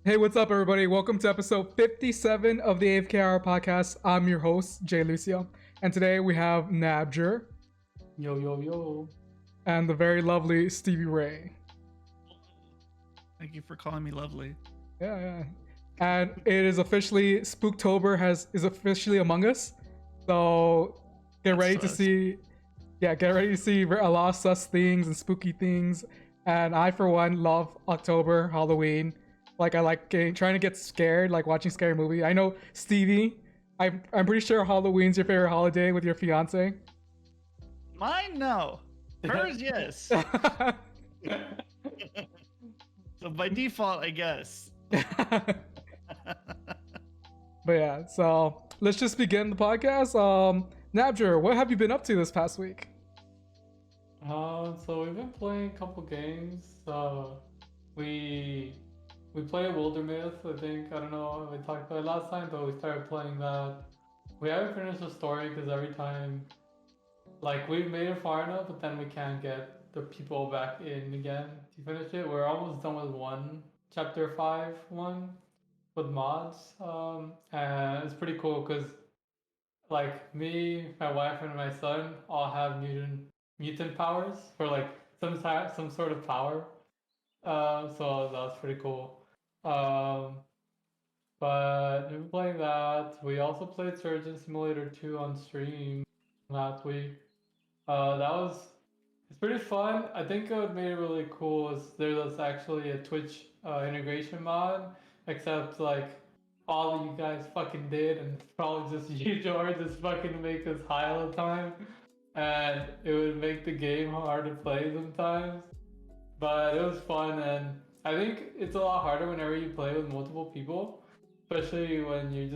Hey, what's up, everybody? Welcome to episode 57 of the AFK Hour Podcast. I'm your host, jlucio, and today we have Nabjr Yo, yo, yo. and the very lovely StevieRay. Thank you for calling me lovely. Yeah. And it is officially Spooktober is officially among us. So get ready to see a lot of sus things and spooky things. And I, for one, love October, Halloween. Like, I like trying to get scared, like watching scary movie. I know, Stevie, I'm pretty sure Halloween's your favorite holiday with your fiance. Mine, no. Hers, yes. So by default, I guess. But yeah, so let's just begin the podcast. Nabjr, what have you been up to this past week? So we've been playing a couple games. We played Wilderness, I think. I don't know if we talked about it last time, but we started playing that. We haven't finished the story because every time, like, we've made it far enough, but then we can't get the people back in again to finish it. We're almost done with chapter 5 with mods. And it's pretty cool because, like, me, my wife, and my son all have mutant powers, or like some sort of power. So that was pretty cool. But we've been playing that. We also played Surgeon Simulator 2 on stream last week. It's pretty fun. I think what made it really cool is there's actually a Twitch integration mod, except like all of you guys fucking did, and probably just you, George, just fucking make us high all the time, and it would make the game hard to play sometimes. But it was fun, and I think it's a lot harder whenever you play with multiple people, especially when you're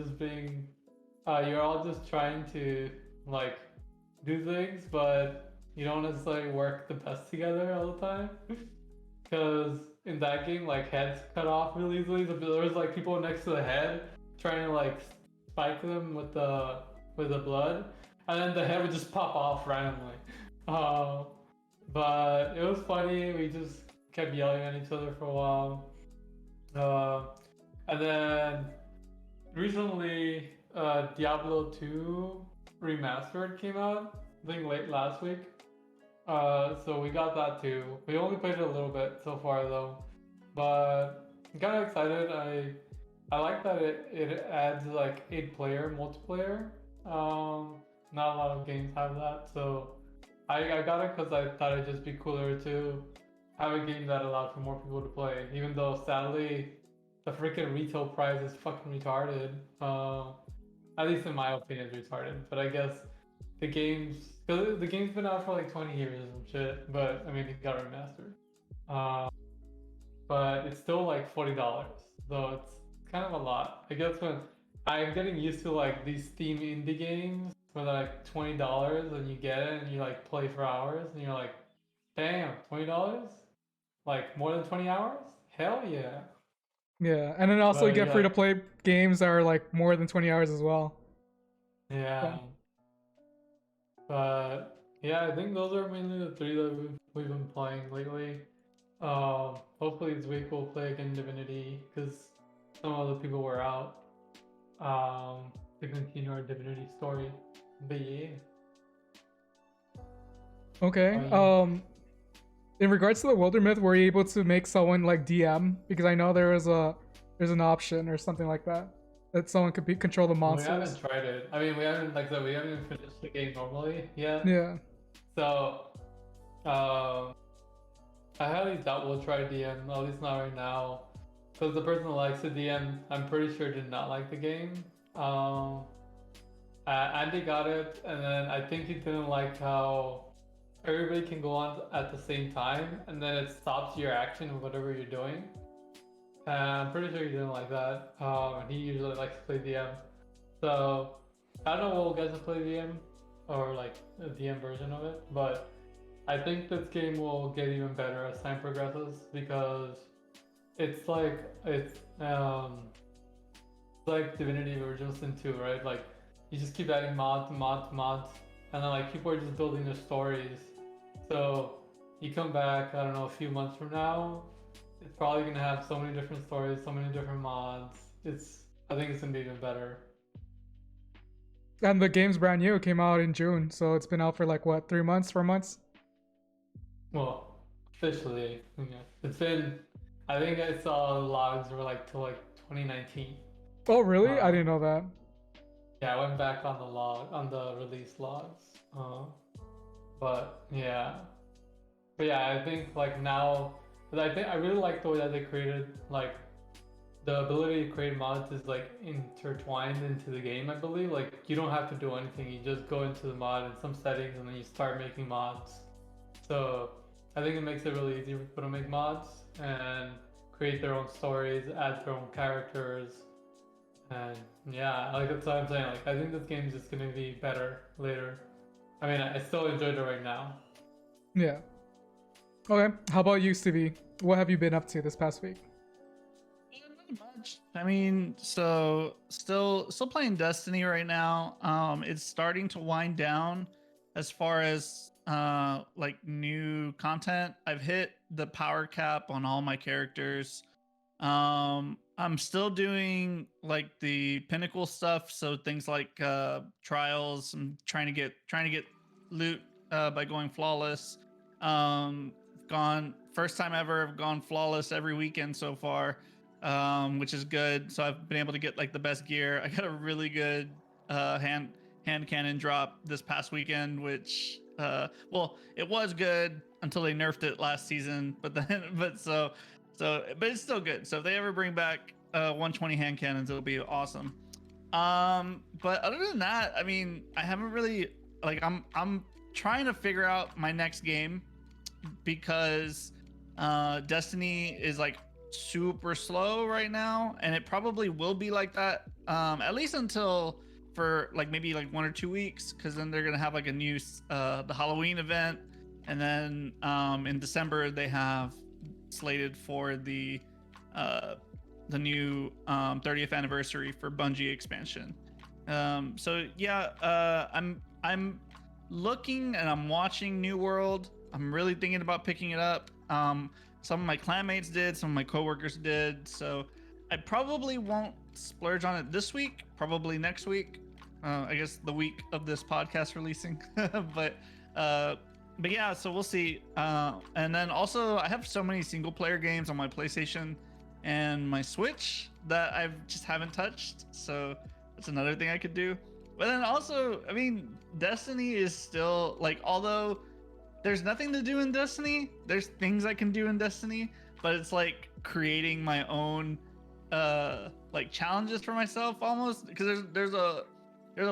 all just trying to like do things, but you don't necessarily work the best together all the time. Because in that game, like, heads cut off really easily. So there was like people next to the head trying to like spike them with the blood, and then the head would just pop off randomly. But it was funny. We just kept yelling at each other for a while. And then recently, Diablo 2 Remastered came out, I think late last week. So we got that too. We only played it a little bit so far though. But I'm kind of excited. I like that it adds like 8-player multiplayer. Not a lot of games have that, so I got it because I thought it'd just be cooler to have a game that allowed for more people to play, even though sadly the freaking retail price is fucking retarded. At least in my opinion, it's retarded. But I guess the game's been out for like 20 years and shit. But I mean, it got remastered. But it's still like $40, so it's kind of a lot. I guess when I'm getting used to like these Steam indie games for like $20, and you get it and you like play for hours, and you're like, damn, $20? Like more than 20 hours? Hell yeah. Yeah, and then also you get free to play games that are like more than 20 hours as well. Yeah. But yeah, I think those are mainly the three that we've been playing lately. Hopefully this week we'll play again Divinity, because some other people were out to continue our Divinity story. But yeah. Okay. In regards to the Wilder Myth, were you able to make someone like DM? Because I know there's an option or something like that someone could control the monsters. We haven't tried it. I mean, we haven't even finished the game normally yet. Yeah. So, I highly doubt we'll try DM, at least not right now, because the person who likes the DM, I'm pretty sure did not like the game. Andy got it, and then I think he didn't like how everybody can go on at the same time, and then it stops your action of whatever you're doing. I'm pretty sure he didn't like that. He usually likes to play DM. So I don't know what we'll get to play DM, or like a DM version of it, but I think this game will get even better as time progresses, because it's like Divinity Original Sin 2, right? Like, you just keep adding mods, and then like people are just building their stories. So you come back, I don't know, a few months from now, it's probably gonna have so many different stories, so many different mods. I think it's gonna be even better. And the game's brand new. It came out in June, so it's been out for like what, 3 months, 4 months? Well, officially, it's been. I think I saw logs were like till like 2019. Oh, really? I Um, didn't know that. Yeah, I went back on the release logs. But yeah, I think like now, but I really like the way that they created like the ability to create mods is like intertwined into the game. I believe like you don't have to do anything. You just go into the mod in some settings and then you start making mods. So I think it makes it really easy for people to make mods and create their own stories, add their own characters, and yeah, like that's what I'm saying. Like I think this game is just gonna be better later. I mean, I still enjoyed it right now. Yeah. Okay. How about you, Stevie? What have you been up to this past week? Not much. I mean, so still playing Destiny right now. It's starting to wind down as far as like new content. I've hit the power cap on all my characters. I'm still doing like the pinnacle stuff, so things like trials. I'm trying to get loot by going flawless. Gone first time ever. I've gone flawless every weekend so far, which is good. So I've been able to get like the best gear. I got a really good hand cannon drop this past weekend, which well, it was good until they nerfed it last season. But then, but it's still good. So if they ever bring back 120 hand cannons, it'll be awesome. But other than that, I mean, I haven't really like I'm trying to figure out my next game because Destiny is like super slow right now, and it probably will be like that at least until for like maybe like 1 or 2 weeks, because then they're gonna have like a new the Halloween event, and then in December they have slated for the new 30th anniversary for Bungie expansion. So yeah, I'm looking and I'm watching New World. I'm really thinking about picking it up. Some of my clanmates did, some of my coworkers did. So I probably won't splurge on it this week. Probably next week. I guess the week of this podcast releasing. but yeah, so we'll see. And then also I have so many single player games on my PlayStation and my Switch that I just haven't touched. So that's another thing I could do. But then also, I mean, Destiny is still like, although there's nothing to do in Destiny, there's things I can do in Destiny, but it's like creating my own like challenges for myself almost, because there's a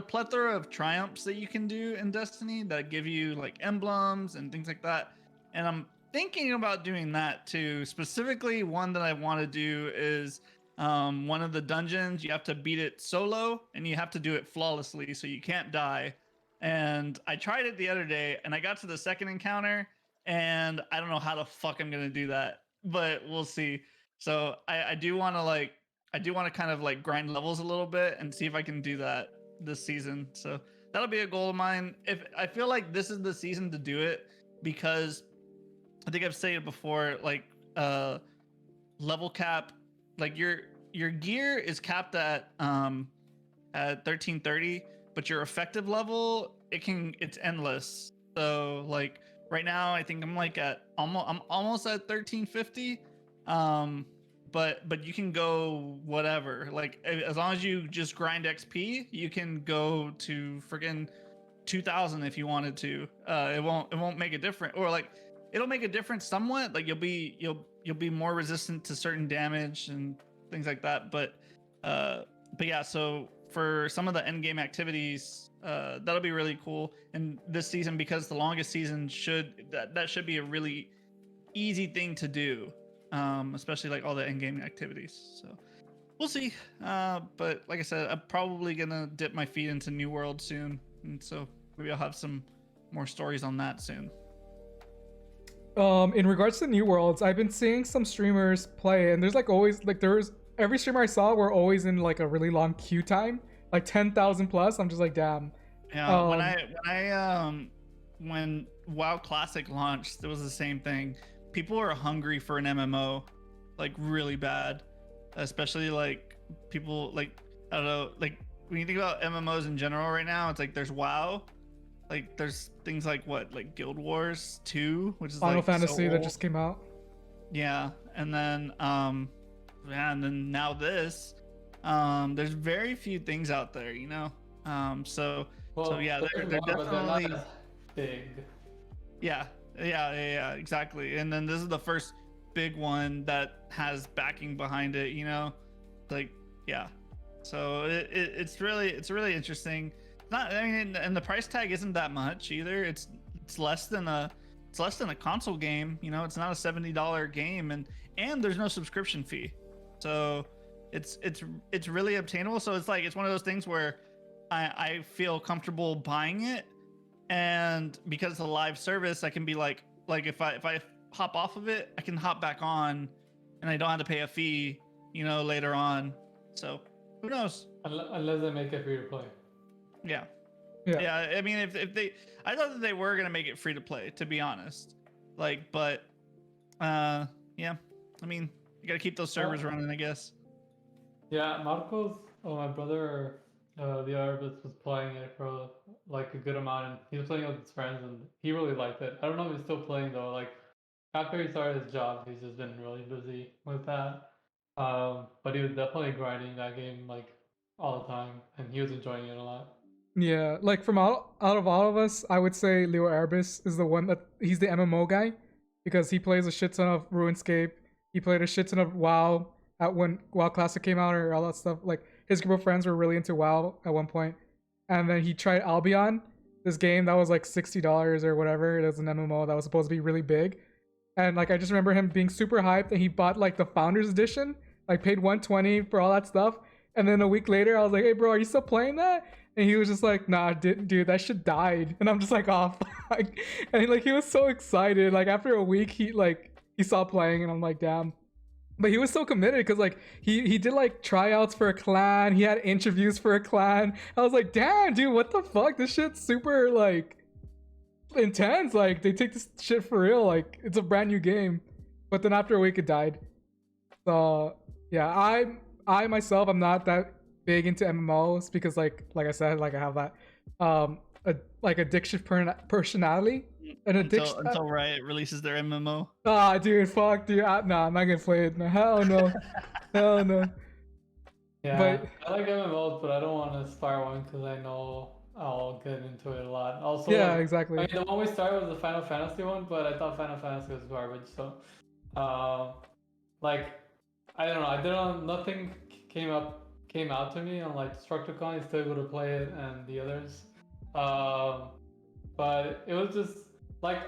plethora of triumphs that you can do in Destiny that give you like emblems and things like that. And I'm thinking about doing that too. Specifically, one that I want to do is one of the dungeons. You have to beat it solo and you have to do it flawlessly, so you can't die. And I tried it the other day and I got to the second encounter and I don't know how the fuck I'm gonna do that, but we'll see. So I do want to kind of like grind levels a little bit and see if I can do that this season. So that'll be a goal of mine. If I feel like this is the season to do it, because I think I've said it before, like level cap, like your gear is capped at 1330, but your effective level, it's endless. So like right now I think I'm like at almost at 1350. But you can go whatever, like as long as you just grind XP, you can go to friggin' 2000 if you wanted to. It won't make a difference, or like it'll make a difference somewhat. Like you'll be more resistant to certain damage and things like that. But yeah, so for some of the end game activities, that'll be really cool. And this season, because the longest season should be a really easy thing to do, especially like all the end game activities. So we'll see. But like I said, I'm probably gonna dip my feet into New World soon, and so maybe I'll have some more stories on that soon. In regards to New Worlds, I've been seeing some streamers play, and there's like always like every streamer I saw were always in like a really long queue time, like 10,000 plus. I'm just like, damn. Yeah, when WoW Classic launched, it was the same thing. People are hungry for an MMO, like really bad, especially like people like, I don't know, like when you think about MMOs in general right now, it's like there's WoW, like there's things like what, like Guild Wars 2, which is Final like Fantasy so that old. just came out. Yeah, and then yeah, and then now this, there's very few things out there, you know. So yeah, they're definitely not as big. Yeah, exactly. And then this is the first big one that has backing behind it, you know, like yeah. So it's really interesting. Not, I mean, and the price tag isn't that much either. It's less than a console game, you know. It's not a $70 game, and there's no subscription fee, so it's really obtainable. So it's like it's one of those things where I feel comfortable buying it, and because it's a live service, I can be like if I hop off of it, I can hop back on, and I don't have to pay a fee, you know, later on. So who knows? Unless they make it free to play. Yeah. I mean, if they, I thought that they were gonna make it free to play, to be honest. Like, but yeah. I mean, you gotta keep those servers running, I guess. Yeah, Marcos, my brother, the Arabist, was playing it for like a good amount, and he was playing with his friends, and he really liked it. I don't know if he's still playing though. Like after he started his job, he's just been really busy with that. But he was definitely grinding that game like all the time, and he was enjoying it a lot. Yeah, like from out of all of us, I would say Leo Arbus is the one that he's the MMO guy because he plays a shit ton of RuneScape. He played a shit ton of WoW at when WoW Classic came out or all that stuff. Like his group of friends were really into WoW at one point, and then he tried Albion, this game that was like $60 or whatever. It was an MMO that was supposed to be really big, and like I just remember him being super hyped, and he bought like the Founders Edition, like paid $120 for all that stuff, and then a week later I was like, "Hey bro, are you still playing that?" And he was just like, "Nah, dude, that shit died." And I'm just like, "Oh fuck!" And like he was so excited. Like after a week, he stopped playing, and I'm like, "Damn." But he was so committed because like he did like tryouts for a clan. He had interviews for a clan. I was like, "Damn, dude, what the fuck? This shit's super like intense. Like they take this shit for real. Like it's a brand new game." But then after a week, it died. So yeah, I myself, I'm not that big into MMOs because like I said, like I have that addictive personality, an addiction until Riot releases their MMO. Ah, dude, fuck, dude. Nah, I'm not gonna play it. No, hell no, hell no. Yeah, But I like MMOs, but I don't want to start one because I know I'll get into it a lot. Also, yeah, like, exactly. I mean, the one we started was the Final Fantasy one, but I thought Final Fantasy was garbage. So, like, I don't know. I didn't. Nothing came out to me on like Destructicon. I still able to play it and the others. But it was just like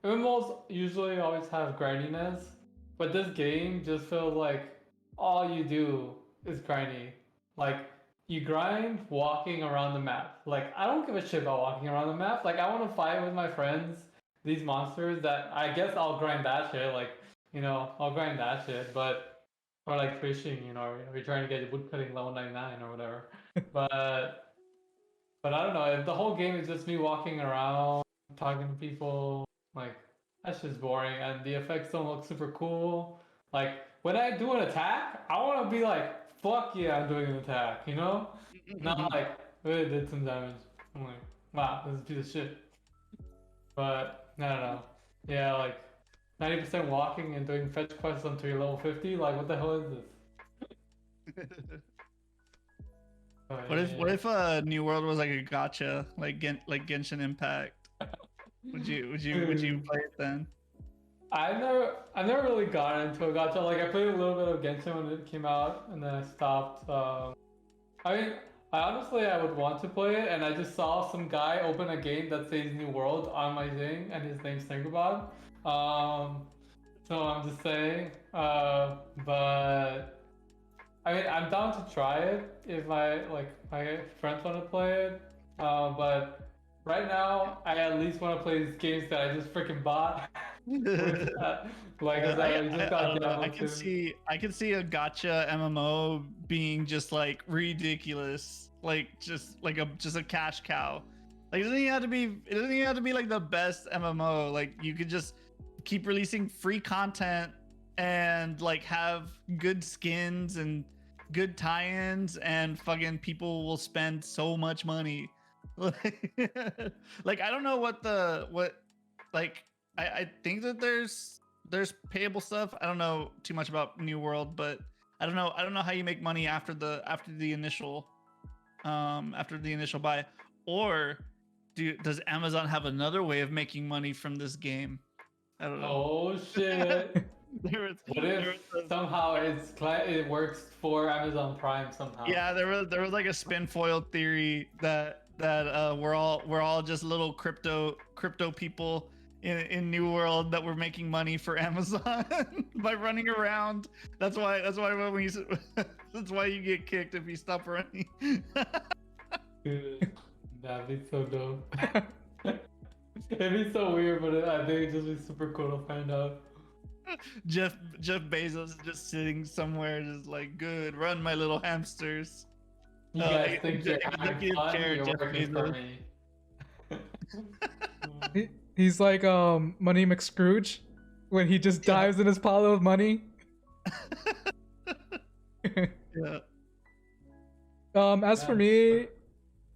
MMOs usually always have grindiness, but this game just feels like all you do is grindy. Like you grind walking around the map. Like I don't give a shit about walking around the map. Like I want to fight with my friends these monsters that I guess I'll grind that shit. Like I'll grind that shit, but. Or like fishing, if you're trying to get woodcutting level 99 or whatever. But I don't know. If the whole game is just me walking around, talking to people, like that's just boring. And the effects don't look super cool. Like when I do an attack, I want to be like, "Fuck yeah, I'm doing an attack," Not like, "It did some damage." I'm like, "Wow, this is a piece of shit." But I don't know. Yeah, like 90% walking and doing fetch quests until you're level 50. Like, what the hell is this? What if New World was like a gacha, like Genshin Impact? Would you play it then? I never really got into a gacha. Like I played a little bit of Genshin when it came out, and then I stopped. I mean, I would want to play it, and I just saw some guy open a game that says New World on my thing, and his name's Thingbot. So I'm just saying. But I mean, I'm down to try it if my friends want to play it. But right now, I at least want to play these games that I just freaking bought. I don't know. I can see a gacha MMO being just like ridiculous, like just a cash cow. Like it doesn't even have to be like the best MMO. Like you could just keep releasing free content and like have good skins and good tie-ins, and fucking people will spend so much money. Like I don't know what like I think that there's payable stuff. I don't know too much about New World, but I don't know how you make money after the initial buy. Or does Amazon have another way of making money from this game? I don't know. Oh shit! There What if somehow it works for Amazon Prime somehow? Yeah, there was like a spin foil theory that we're all just little crypto people in New World that were making money for Amazon by running around. That's why when you that's why you get kicked if you stop running. Dude, that'd be so dope. It'd be so weird, but I think it'd just be super cool to find out. Jeff Bezos is just sitting somewhere, just like, good, run my little hamsters. You guys think you're executive having fun? chair, You're Jeff working for Bezos. me. He's like Money McScrooge when he just dives in his pile of money. Yeah. As for me,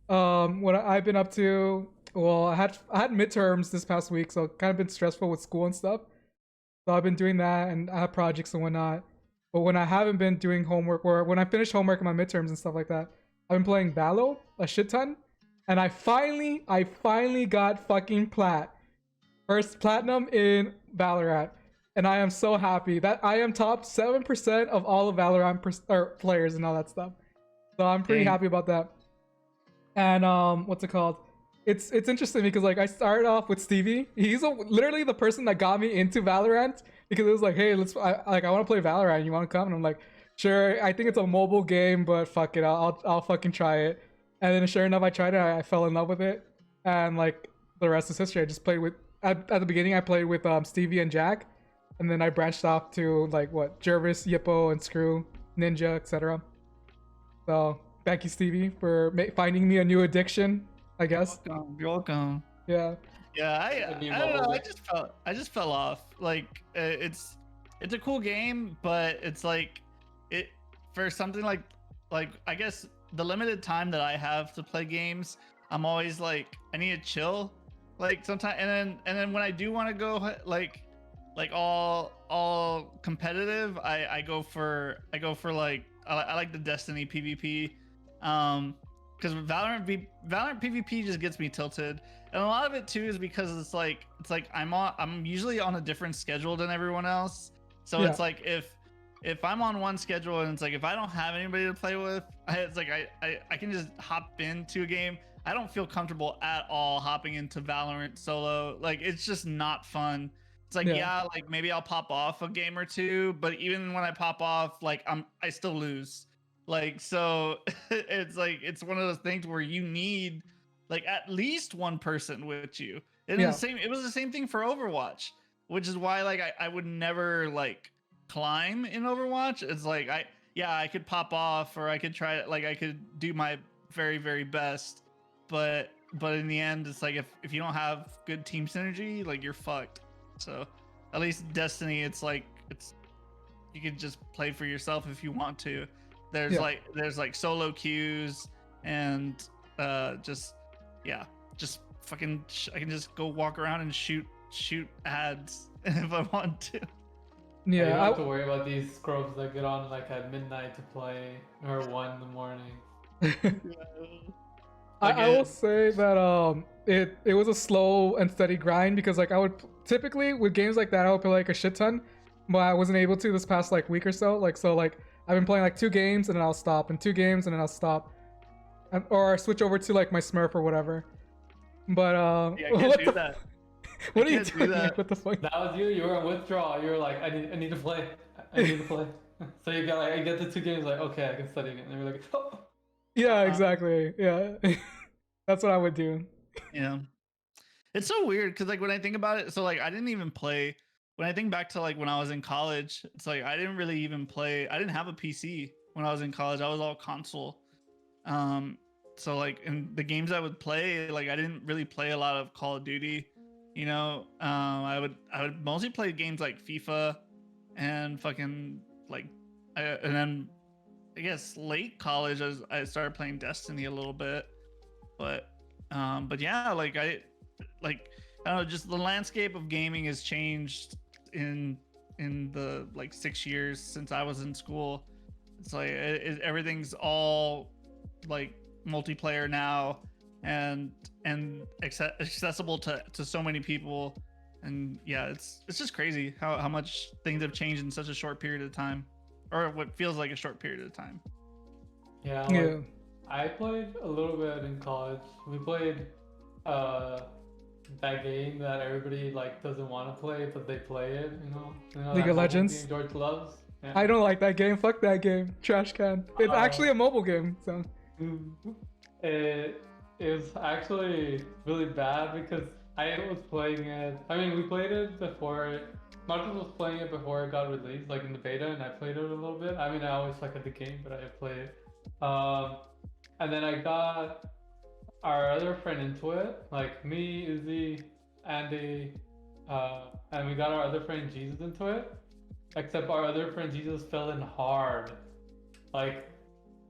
what I've been up to, well, I had midterms this past week, so kind of been stressful with school and stuff. So I've been doing that, and I have projects and whatnot. But when I haven't been doing homework, or when I finish homework and my midterms and stuff like that, I've been playing Valo a shit ton. And I finally got fucking first platinum in Valorant. And I am so happy that I am top 7% of all of Valorant players and all that stuff. So I'm pretty happy about that. And what's it called? It's interesting because like I started off with Stevie. He's literally the person that got me into Valorant, because it was like, hey, I want to play Valorant. You want to come? And I'm like, sure. I think it's a mobile game, but fuck it, I'll fucking try it. And then sure enough, I tried it. I fell in love with it, and like the rest is history. I just played with at the beginning. I played with Stevie and Jack, and then I branched off to like Jervis, Yippo, and Screw, Ninja, etc. So thank you, Stevie, for finding me a new addiction, I guess. You're welcome. Yeah. Yeah, I don't know. I just fell off. Like it's a cool game, but it's like it for something like I guess the limited time that I have to play games, I'm always like I need to chill. Like sometimes, and then when I do want to go like all competitive, I go for like I like the Destiny PvP. Because Valorant PvP just gets me tilted, and a lot of it too is because it's like I'm usually on a different schedule than everyone else. So it's like if I'm on one schedule and it's like if I don't have anybody to play with, it's like I can just hop into a game. I don't feel comfortable at all hopping into Valorant solo. Like it's just not fun. It's like like maybe I'll pop off a game or two, but even when I pop off, like I still lose. Like so it's like it's one of those things where you need like at least one person with you. And it was the same thing for Overwatch, which is why like I would never like climb in Overwatch. It's like I could pop off, or I could try it, like I could do my very, very best, but in the end it's like if you don't have good team synergy, like you're fucked. So at least Destiny, it's like you can just play for yourself if you want to. There's like solo queues, and just fucking I can just go walk around and shoot ads if I want to. Yeah, you don't have to worry about these scrubs that get on like at midnight to play, or 1 in the morning. I will say that it was a slow and steady grind, because like I would typically with games like that I would play like a shit ton, but I wasn't able to this past like week or so. Like I've been playing like 2 games and then I'll stop, and 2 games and then I'll stop, or I switch over to like my Smurf or whatever. But I can't do that. What are you doing? What the fuck? That was you. You were in withdrawal. You were like, I need to play. I need to play. So you get like, I get the 2 games. Like, okay, I can study again. And you're like, oh. Yeah, exactly. Yeah, that's what I would do. Yeah, it's so weird because like when I think about it, so like I didn't even play. When I think back to like when I was in college, it's like I didn't really even play. I didn't have a PC when I was in college. I was all console. So like in the games I would play, like I didn't really play a lot of Call of Duty. You know, I would mostly play games like FIFA and fucking like, and then I guess late college I started playing Destiny a little bit, but yeah, like I don't know, just the landscape of gaming has changed in the like 6 years since I was in school. It's like everything's all like multiplayer now and accessible to so many people. And yeah, it's just crazy how much things have changed in such a short period of time, or what feels like a short period of time. Yeah, like, I played a little bit in college. We played that game that everybody like doesn't want to play, but they play it. You know League of Legends. Game George loves. Yeah. I don't like that game. Fuck that game. Trash can. It's actually a mobile game. So it was actually really bad because I was playing it. I mean, we played it before. Marcus was playing it before it got released, like in the beta, and I played it a little bit. I mean, I always suck at the game, but I played it. And then I got our other friend into it, like me, Izzy, Andy, and we got our other friend Jesus into it. Except our other friend Jesus fell in hard, like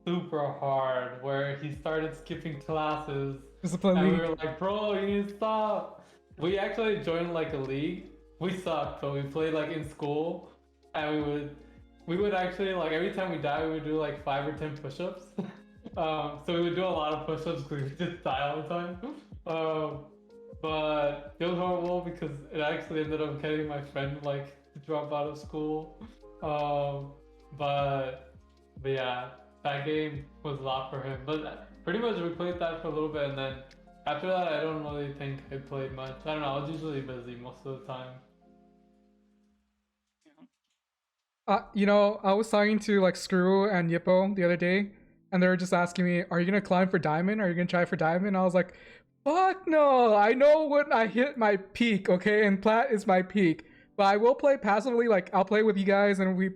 super hard, where he started skipping classes. And we were like, bro, you need to stop. We actually joined like a league. We sucked, but we played like in school, and we would actually, like, every time we die, we would do like 5 or 10 push-ups. So we would do a lot of push-ups because we would just die all the time. But it was horrible because it actually ended up getting my friend like to drop out of school. But yeah, that game was a lot for him. But pretty much we played that for a little bit, and then after that, I don't really think I played much. I don't know, I was usually busy most of the time. You know, I was talking to like Screw and Yippo the other day, and they were just asking me, "Are you gonna climb for diamond? Are you gonna try for diamond?" I was like, "Fuck no! I know when I hit my peak, okay, and plat is my peak. But I will play passively. Like I'll play with you guys, and we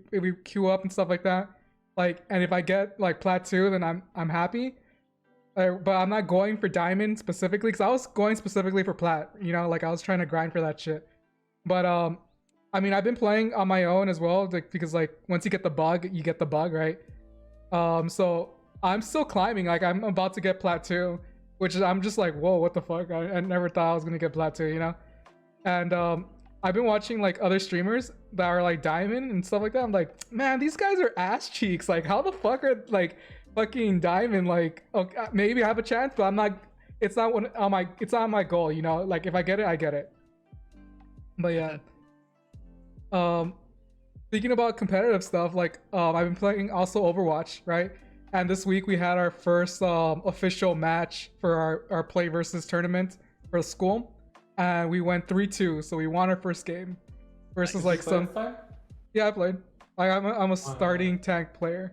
queue up and stuff like that. Like, and if I get like plat 2, then I'm happy. But I'm not going for diamond specifically, because I was going specifically for plat. You know, like I was trying to grind for that shit. But I mean, I've been playing on my own as well, like, because like once you get the bug, you get the bug, right? So I'm still climbing. Like I'm about to get plat 2, which is, I'm just like, whoa, what the fuck? I never thought I was gonna get plat 2, you know? And I've been watching like other streamers that are like diamond and stuff like that. I'm like, man, these guys are ass cheeks. Like, how the fuck are like fucking diamond? Like, okay, maybe I have a chance, but I'm not. It's not it's not my goal, you know. Like, if I get it, I get it. But yeah. Speaking about competitive stuff, like I've been playing also Overwatch, right? And this week we had our first official match for our play versus tournament for school, and we went 3-2, so we won our first game versus like some. Yeah, I played. Like I'm a starting tank player.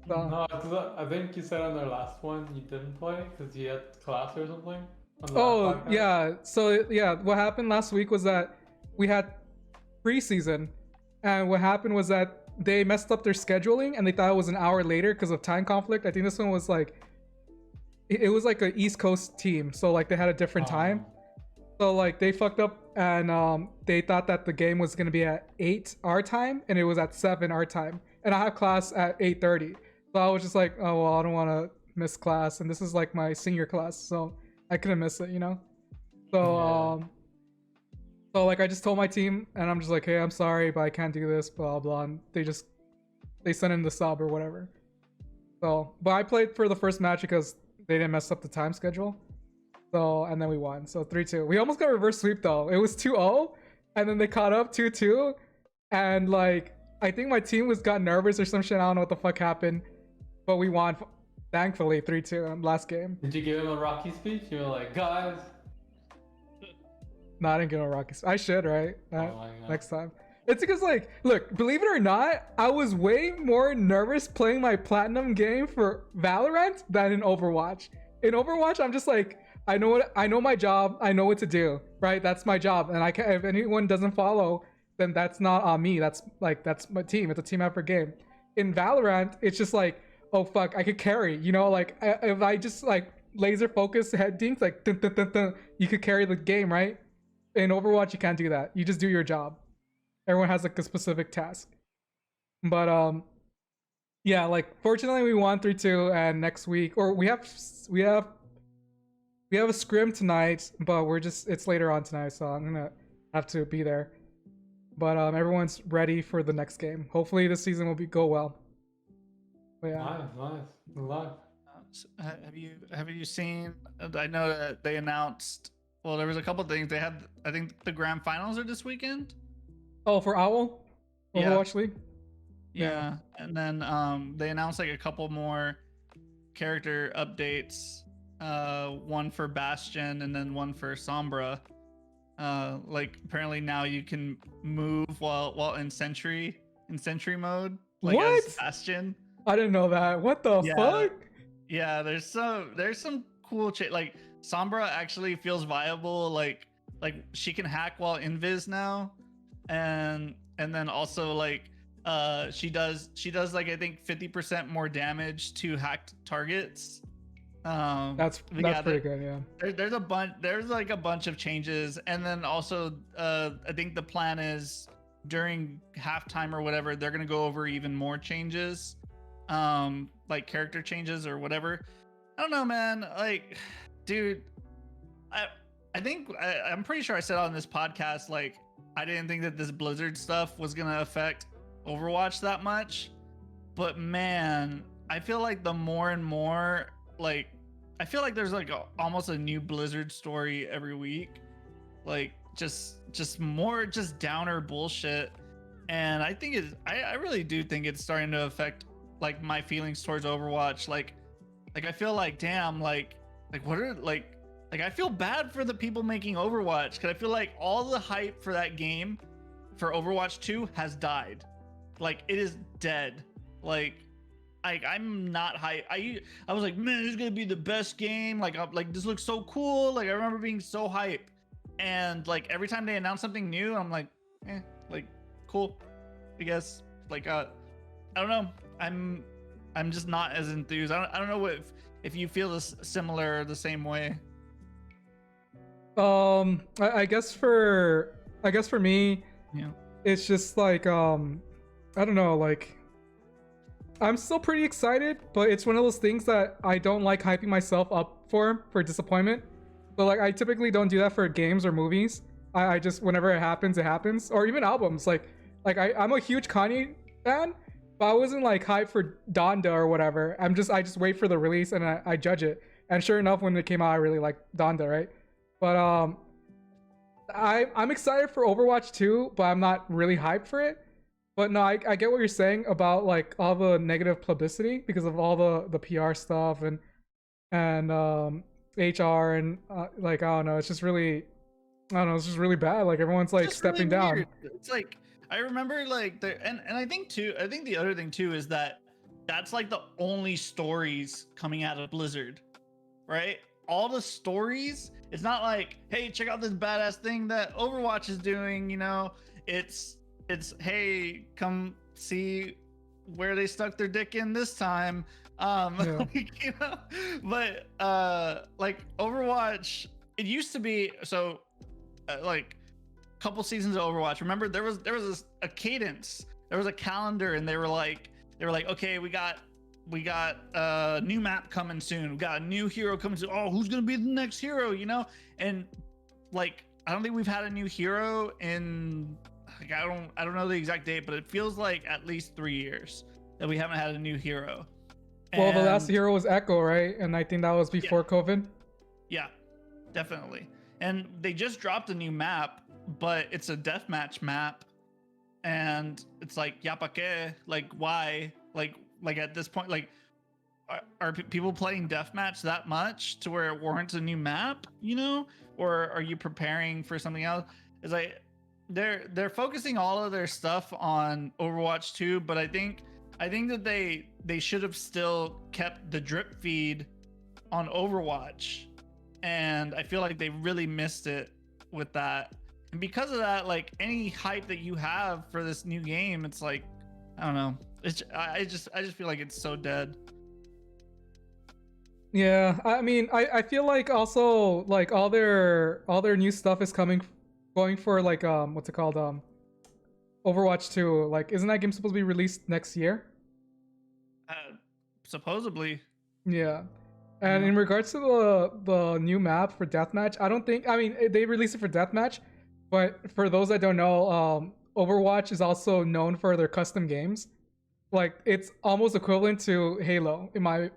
So. No, cause I think you said on their last one you didn't play because you had class or something. Oh yeah, so yeah, what happened last week was that we had preseason, and what happened was that they messed up their scheduling and they thought it was an hour later because of time conflict. I think this one was like it was like an East Coast team, so like they had a different time. So like they fucked up, and they thought that the game was gonna be at 8 our time, and it was at 7 our time. And I have class at 8:30, so I was just like, oh well, I don't want to miss class, and this is like my senior class, so I couldn't miss it, you know. So so like I just told my team, and I'm just like, hey, I'm sorry, but I can't do this, blah blah. And they sent in the sub or whatever. So, but I played for the first match because they didn't mess up the time schedule. So, and then we won. So 3-2. We almost got reverse sweep though. It was 2-0, and then they caught up 2-2, and like I think my team got nervous or some shit. I don't know what the fuck happened, but we won, thankfully, 3-2 last game. Did you give him a Rocky speech? You were like, guys. No, I didn't get a Rocky. I should, right? Next time. It's because, like, look, believe it or not, I was way more nervous playing my platinum game for Valorant than in Overwatch. In Overwatch, I'm just like, I know my job. I know what to do, right? That's my job, and I can. If anyone doesn't follow, then that's not on me. That's my team. It's a team effort game. In Valorant, it's just like, oh fuck, I could carry. You know, like if I just like laser focus head dinks, like dun, dun, dun, dun, you could carry the game, right? In Overwatch, you can't do that. You just do your job. everyone has like a specific task. But yeah, like fortunately we won 3-2, and next week, or we have a scrim tonight, but it's later on tonight, so I'm gonna have to be there. But everyone's ready for the next game. Hopefully this season will go well. But yeah. Nice. Good luck. Have you seen? I know that they announced. Well, there was a couple things they had. I think the grand finals are this weekend. Oh, for Owl, Overwatch League. Yeah, and then they announced like a couple more character updates. One for Bastion and then one for Sombra. Like apparently now you can move while in sentry mode. Like What? As Bastion. I didn't know that. What the fuck? Yeah, there's some cool like Sombra actually feels viable. Like she can hack while invis now, and then also like she does like I think 50% more damage to hacked targets. That's pretty good. Yeah. There's like a bunch of changes, and then also I think the plan is during halftime or whatever they're gonna go over even more changes, like character changes or whatever. I don't know, man. Like, dude, I think I'm pretty sure I said on this podcast like I didn't think that this Blizzard stuff was gonna affect Overwatch that much, but man, I feel like the more and more like I feel like there's like almost a new Blizzard story every week, like just more just downer bullshit, and I think I really do think it's starting to affect like my feelings towards Overwatch. Like I feel like damn, like what are like I feel bad for the people making Overwatch, because I feel like all the hype for that game for Overwatch 2 has died. Like it is dead. Like I'm not hype. I was like, man, this is gonna be the best game. Like this looks so cool. Like I remember being so hype, and like every time they announce something new, I'm like, like cool, I guess. Like I don't know. I'm just not as enthused. I don't know if you feel this similar or the same way. I guess for me, Yeah, it's just like I don't know, like I'm still pretty excited, but it's one of those things that I don't like hyping myself up for disappointment. But like I typically don't do that for games or movies. I just, whenever it happens, or even albums. Like I'm a huge Kanye fan, but I wasn't like hyped for Donda or whatever. I just wait for the release and I judge it. And sure enough, when it came out, I really liked Donda, right? But I'm excited for Overwatch 2, but I'm not really hyped for it. But no, I get what you're saying about like all the negative publicity because of all the PR stuff and HR and like I don't know, it's just really bad. Like everyone's like stepping really down. weird. It's like I remember like and I think the other thing too is that's like the only stories coming out of Blizzard, right? All the stories, it's not like, hey, check out this badass thing that Overwatch is doing, you know. It's hey, come see where they stuck their dick in this time. Yeah. You know, but like Overwatch, it used to be so like a couple seasons of Overwatch. Remember there was a cadence, there was a calendar, and they were like, okay, we got a new map coming soon. We got a new hero coming soon. Oh, who's gonna be the next hero? You know, and like I don't think we've had a new hero in like I don't know the exact date, but it feels like at least 3 years that we haven't had a new hero. Well, the last hero was Echo, right? And I think that was before COVID. Yeah, definitely. And they just dropped a new map, but it's a deathmatch map, and it's like yapake, like why, like at this point, like are people playing deathmatch that much to where it warrants a new map, you know? Or are you preparing for something else? It's like they're focusing all of their stuff on Overwatch 2, but I think that they should have still kept the drip feed on Overwatch, and I feel like they really missed it with that. And because of that, like any hype that you have for this new game, it's like I don't know. I just feel like it's so dead. Yeah, I mean, I feel like also like all their new stuff is going for like what's it called, Overwatch 2, like, isn't that game supposed to be released next year? Supposedly. Yeah. And in regards to the new map for deathmatch, I mean they released it for deathmatch, but for those that don't know, Overwatch is also known for their custom games. Like it's almost equivalent to Halo in my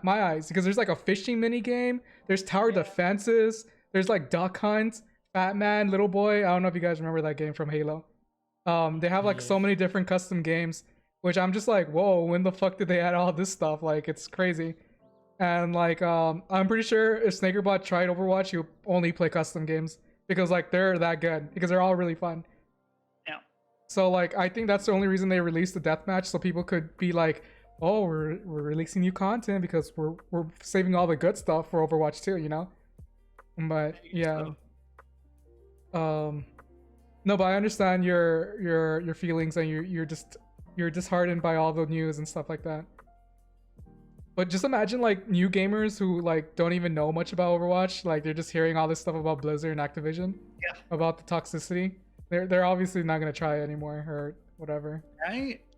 eyes, because there's like a fishing mini game, there's tower defenses, there's like duck hunt, Fat Man, Little Boy. I don't know if you guys remember that game from Halo. They have like so many different custom games, which I'm just like, whoa, when the fuck did they add all this stuff? Like it's crazy. And like I'm pretty sure if Snakerbot tried Overwatch, he'll only play custom games because like they're that good, because they're all really fun. Yeah. So like I think that's the only reason they released the deathmatch, so people could be like, oh, we're releasing new content because we're saving all the good stuff for Overwatch 2, you know? But yeah. No, but I understand your feelings, and you're disheartened by all the news and stuff like that. But just imagine like new gamers who like don't even know much about Overwatch, like they're just hearing all this stuff about Blizzard and Activision, about the toxicity. They're obviously not gonna try it anymore or whatever.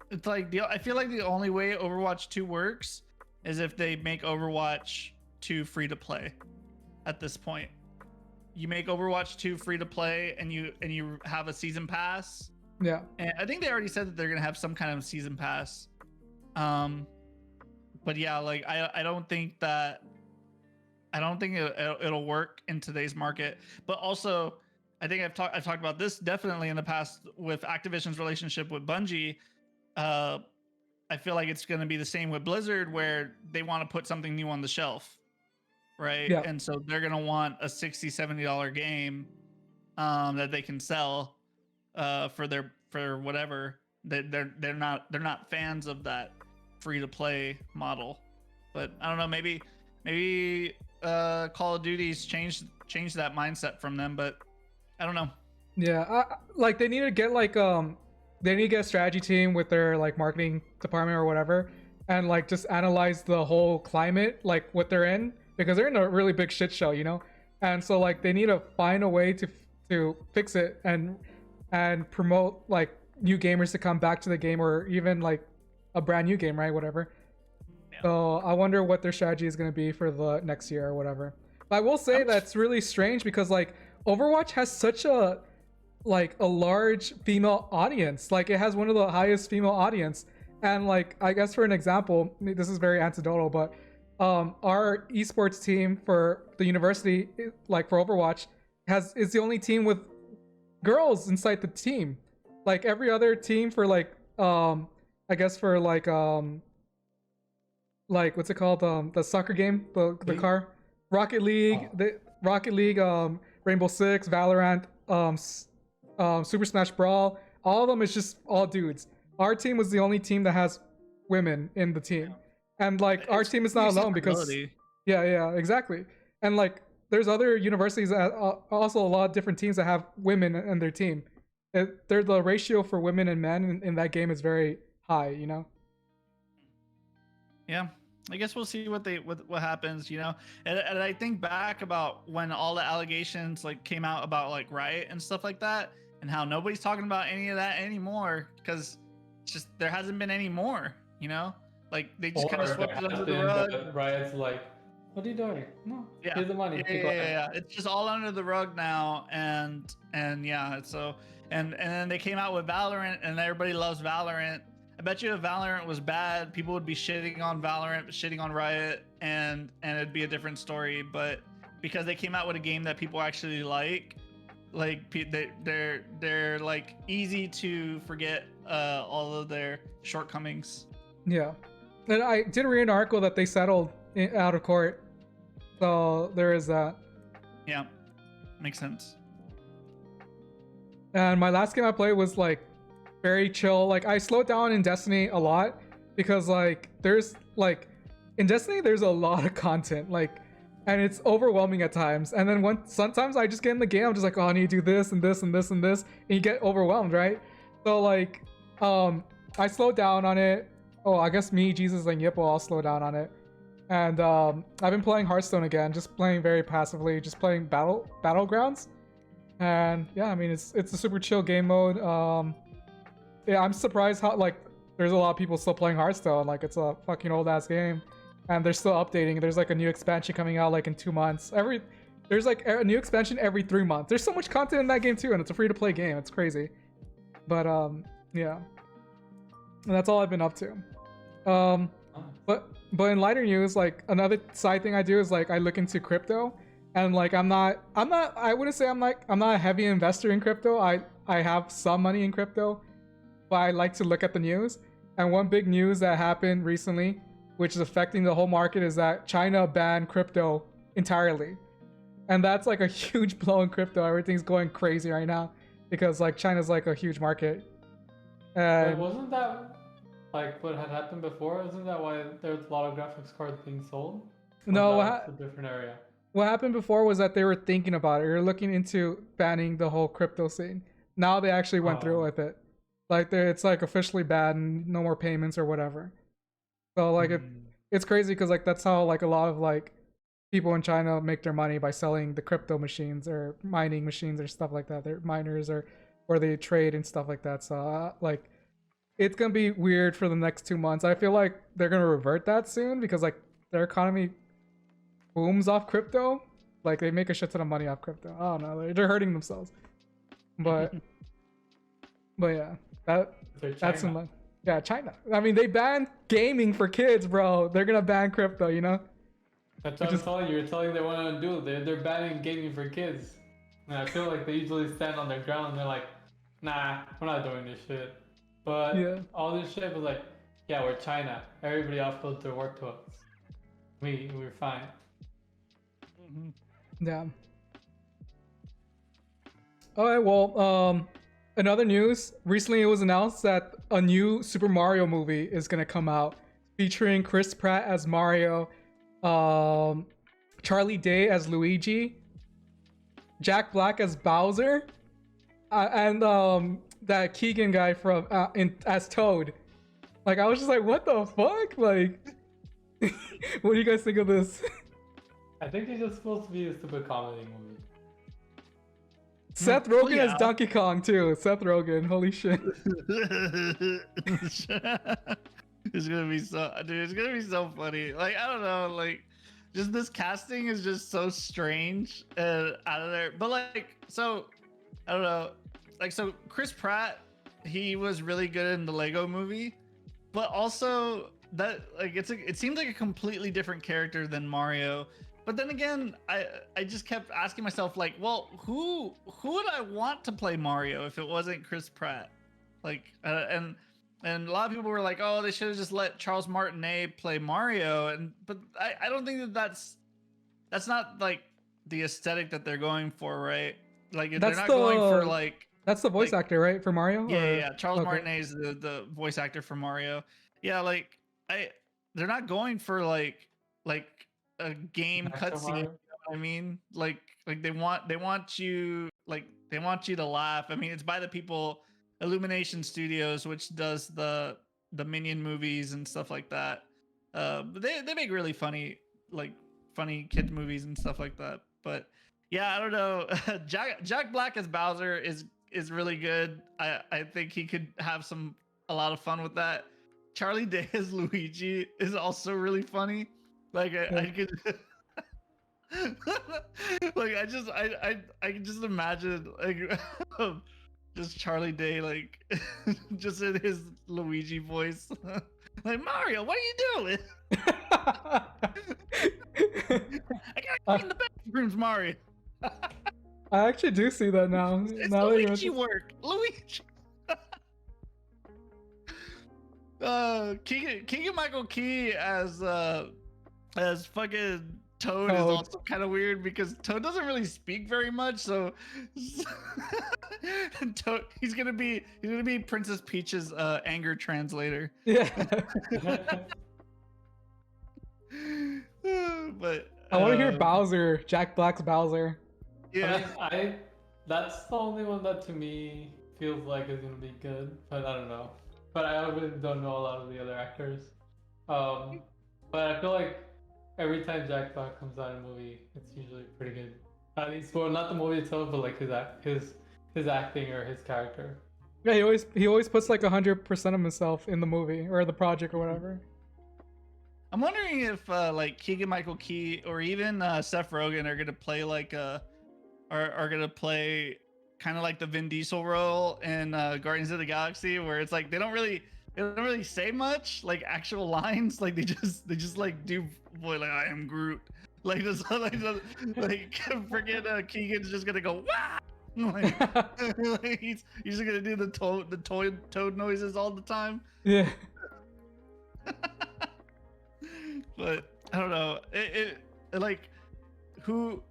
It's like I feel like the only way Overwatch 2 works is if they make Overwatch 2 free to play. At this point, you make Overwatch 2 free to play, and you have a season pass. Yeah. And I think they already said that they're gonna have some kind of season pass. But yeah, like I don't think it'll work in today's market. But also, I think I've talked about this definitely in the past with Activision's relationship with Bungie. I feel like it's going to be the same with Blizzard, where they want to put something new on the shelf, right? Yeah. And so they're going to want a $60-$70 game that they can sell for whatever. They're not fans of that free to play model. But I don't know, maybe Call of Duty's changed that mindset from them, but I don't know. Yeah, like they need to get like they need to get a strategy team with their like marketing department or whatever, and like just analyze the whole climate, like what they're in, because they're in a really big shit show, you know. And so like they need to find a way to fix it and promote like new gamers to come back to the game, or even like a brand new game, right? Whatever. Yeah. So I wonder what their strategy is going to be for the next year or whatever. But I will say that's really strange, because like Overwatch has such a large female audience. Like it has one of the highest female audience. And like, I guess for an example, this is very anecdotal, but our esports team for the university, like for Overwatch, is the only team with girls inside the team. Like every other team for like I guess for like what's it called, the soccer game, the car, Rocket League, Rainbow Six, Valorant, Super Smash Brawl, all of them is just all dudes. Our team was the only team that has women in the team, and like our team is not alone, because yeah, exactly. And like there's other universities that also a lot of different teams that have women in their team. The ratio for women and men in that game is very high, you know. Yeah, I guess we'll see what happens, you know. And I think back about when all the allegations like came out about like Riot and stuff like that, and how nobody's talking about any of that anymore, because just there hasn't been any more, you know. Like they just kind of swept it under the rug. Riot's like, what are you doing? No, yeah, here's the money. Yeah. It's just all under the rug now, and yeah, so and then they came out with Valorant, and everybody loves Valorant. I bet you if Valorant was bad, people would be shitting on Valorant, shitting on Riot, and it'd be a different story. But because they came out with a game that people actually like they're like easy to forget all of their shortcomings. Yeah, and I did read an article that they settled out of court, so there is that. Yeah, makes sense. And my last game I played was like very chill. Like I slowed down in Destiny a lot, because like there's like in Destiny there's a lot of content, like, and it's overwhelming at times. And then sometimes I just get in the game, I'm just like, oh, I need to do this and this and this and this, and you get overwhelmed, right? So like I slowed down on it. Oh, I guess me, Jesus, and Yippo all slow down on it. And I've been playing Hearthstone again, just playing very passively, just playing Battlegrounds. And yeah, I mean it's a super chill game mode. yeah, I'm surprised how like there's a lot of people still playing Hearthstone. Like it's a fucking old ass game, and they're still updating. There's like a new expansion coming out like in 2 months. There's like a new expansion every 3 months. There's so much content in that game too, and it's a free to play game. It's crazy. But yeah, and that's all I've been up to. But in lighter news, like another side thing I do is like I look into crypto, and like I wouldn't say I'm not a heavy investor in crypto. I have some money in crypto, but I like to look at the news. And one big news that happened recently, which is affecting the whole market, is that China banned crypto entirely. And that's like a huge blow in crypto. Everything's going crazy right now because like China's like a huge market. But wasn't that like what had happened before? Isn't that why there's a lot of graphics cards being sold? No, that's a different area. What happened before was that they were thinking about it. They were looking into banning the whole crypto scene. Now they actually went through with it. Like it's like officially banned, no more payments or whatever. So like it's crazy because like that's how like a lot of like people in China make their money, by selling the crypto machines or mining machines or stuff like that. They're miners or they trade and stuff like that. So like it's gonna be weird for the next 2 months. I feel like they're gonna revert that soon because like their economy booms off crypto. Like they make a shit ton of money off crypto. I don't know. They're hurting themselves. But yeah, that's some, yeah, China. I mean, they banned gaming for kids, bro. They're gonna ban crypto, you know? That's what I'm telling you. You're telling they want to do. They're banning gaming for kids. And I feel like they usually stand on their ground and they're like, nah, we're not doing this shit. But yeah, all this shit was like, yeah, we're China. Everybody offloads their work to us. We're fine. Yeah. Alright, well, another news. Recently it was announced that a new Super Mario movie is gonna come out, featuring Chris Pratt as Mario, Charlie Day as Luigi, Jack Black as Bowser, and that Keegan guy from as Toad. Like I was just like, what the fuck? Like, what do you guys think of this? I think it's just supposed to be a stupid comedy movie. Seth Rogen as Donkey Kong too. Seth Rogen, holy shit. It's gonna be so, dude. It's gonna be so funny. Like I don't know, like just this casting is just so strange out of there. But like, so I don't know, like so Chris Pratt, he was really good in the Lego Movie, but also that like it seems like a completely different character than Mario. But then again, I just kept asking myself like, well, who would I want to play Mario if it wasn't Chris Pratt? Like, and a lot of people were like, oh, they should have just let Charles Martinet play Mario. But I don't think that's not like the aesthetic that they're going for, right? Like they're not going for like. That's the voice actor, right, for Mario? Yeah. Charles Martinet is the voice actor for Mario. Yeah, like they're not going for like a game cutscene. You know what I mean? Like they want you to laugh. I mean, it's by the people Illumination Studios, which does the Minion movies and stuff like that. But they make really funny kid movies and stuff like that. But yeah, I don't know. Jack Black as Bowser is really good. I think he could have a lot of fun with that. Charlie Day as Luigi is also really funny. Like I could like I can just imagine like just Charlie Day like just in his Luigi voice. Like Mario, what are you doing? I gotta clean the bathrooms, Mario. I actually do see that now. It's now Luigi work. Luigi. Keegan Michael Key as fucking Toad is also kind of weird because Toad doesn't really speak very much, so Toad, he's gonna be Princess Peach's anger translator. Yeah. But I want to hear Bowser, Jack Black's Bowser. Yeah, that's the only one that to me feels like is gonna be good, but I don't know. But I really don't know a lot of the other actors. But I feel like every time Jack Black comes out in a movie, it's usually pretty good. At least, well, not the movie itself, but like his acting or his character. Yeah, he always puts like 100% of himself in the movie or the project or whatever. I'm wondering if like Keegan-Michael Key or even Seth Rogen are gonna play like are gonna play kind of like the Vin Diesel role in Guardians of the Galaxy, where it's like they don't really say much, like actual lines, like they just like do boy like I am Groot, like this like freaking Keegan's just gonna go wah! Like, like he's just gonna do the toad noises all the time. Yeah. But I don't know. It like who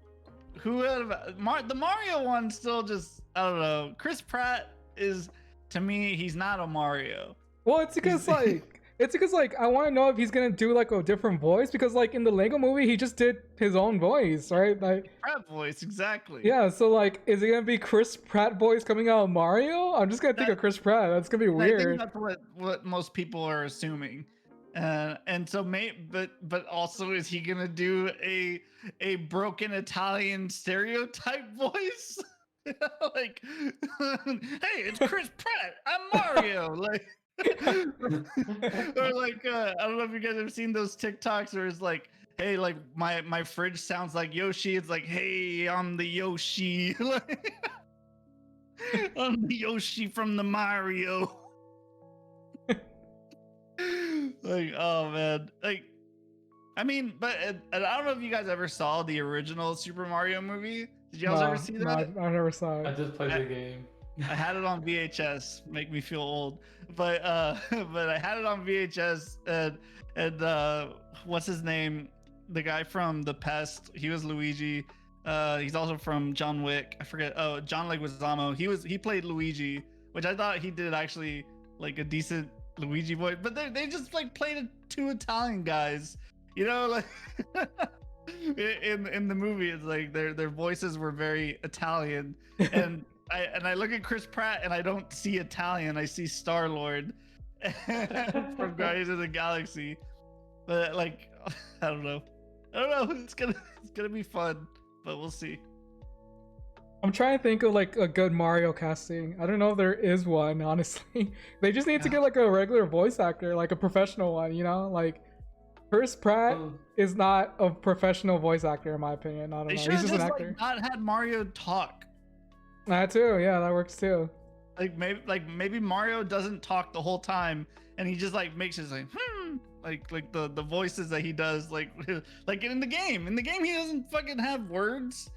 out of the Mario one still just I don't know. Chris Pratt is, to me, he's not a Mario. Well, it's because like I want to know if he's gonna do like a different voice, because like in the Lego movie he just did his own voice, right? Like Pratt voice, exactly. yeah. So like, is it gonna be Chris Pratt voice coming out of Mario? I'm just gonna think of Chris Pratt. That's gonna be weird. I think that's what most people are assuming. And so but also, is he gonna do a broken Italian stereotype voice? Like, hey, it's Chris Pratt. I'm Mario. Like, or like, I don't know if you guys have seen those TikToks where it's like, hey, like my fridge sounds like Yoshi. It's like, hey, I'm the Yoshi. Like, I'm the Yoshi from the Mario. Like, oh man, like, I mean, but I don't know if you guys ever saw the original Super Mario movie. Did you guys ever see that? No, I never saw I it. just played the game. I had it on VHS. Make me feel old, but but I had it on VHS, and what's his name? The guy from The Pest. He was Luigi. He's also from John Wick. I forget. Oh, John Leguizamo. He played Luigi, which I thought he did actually like a decent Luigi voice, but they just like played two Italian guys, you know, like in the movie. It's like their voices were very Italian, and I look at Chris Pratt and I don't see Italian, I see Star-Lord from Guardians of the Galaxy. But like, I don't know, it's gonna be fun, but we'll see. I'm trying to think of like a good Mario casting. I don't know if there is one, honestly. They just need to get like a regular voice actor, like a professional one, you know? Like Chris Pratt is not a professional voice actor in my opinion. I don't know. He's just an actor. Like, not had Mario talk. That too, yeah, that works too. Like maybe Mario doesn't talk the whole time, and he just like makes his like like the voices that he does like in the game. In the game he doesn't fucking have words.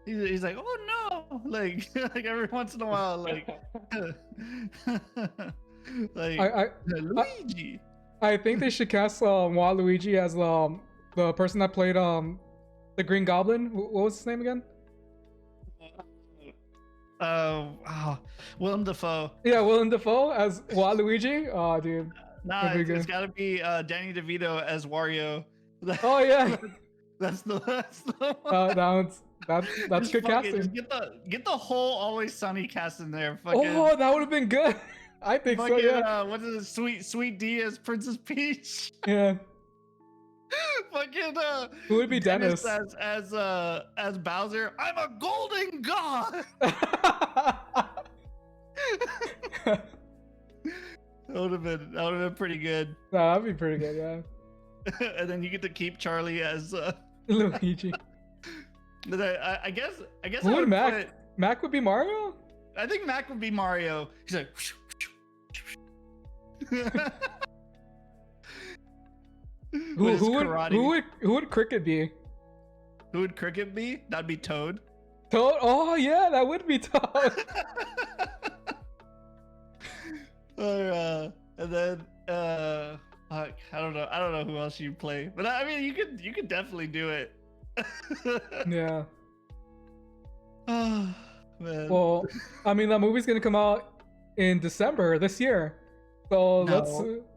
He's like, oh no, like like every once in a while, like like Luigi. I think they should cast Waluigi as the person that played the Green Goblin. What was his name again? Willem Dafoe. Yeah, Willem Dafoe as Waluigi. Oh, dude. Nah, it's gotta be Danny DeVito as Wario. Oh yeah. That's the one. That's good casting. Get the whole Always Sunny cast in there. Fucking, oh, that would have been good. I think so. Yeah. What is it? Sweet D as Princess Peach. Yeah. Fucking. Who would be Dennis as Bowser? I'm a golden god. That would have been pretty good. No, that'd be pretty good. Yeah. And then you get to keep Charlie as Luigi. I guess Who would Mac? Mac would be Mario? I think Mac would be Mario. He's like who would Cricket be? Who would Cricket be? That'd be Toad. Toad? Oh yeah, that would be Toad. And then I don't know who else you play, but I mean you could definitely do it. Yeah. Oh man. Well, I mean that movie's gonna come out in December this year. So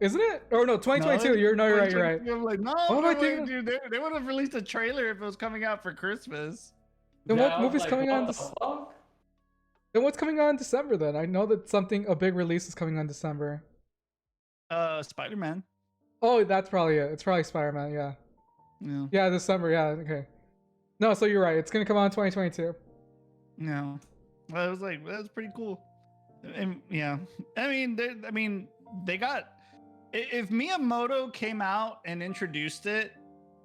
isn't it? Or no, 2022. No, You're right. I'm like, no, what am I thinking? Dude, they would have released a trailer if it was coming out for Christmas. Then Yeah, what movie's like, coming on? what the fuck? Then what's coming on in December? Then I know that a big release is coming on December. Spider-Man. Oh, that's probably it. It's probably Spider-Man. Yeah. Yeah. Yeah, December. Yeah. Okay. No, so you're right. It's gonna come out in 2022. No. Well, it was like that was pretty cool. And, yeah, I mean, they got. If Miyamoto came out and introduced it,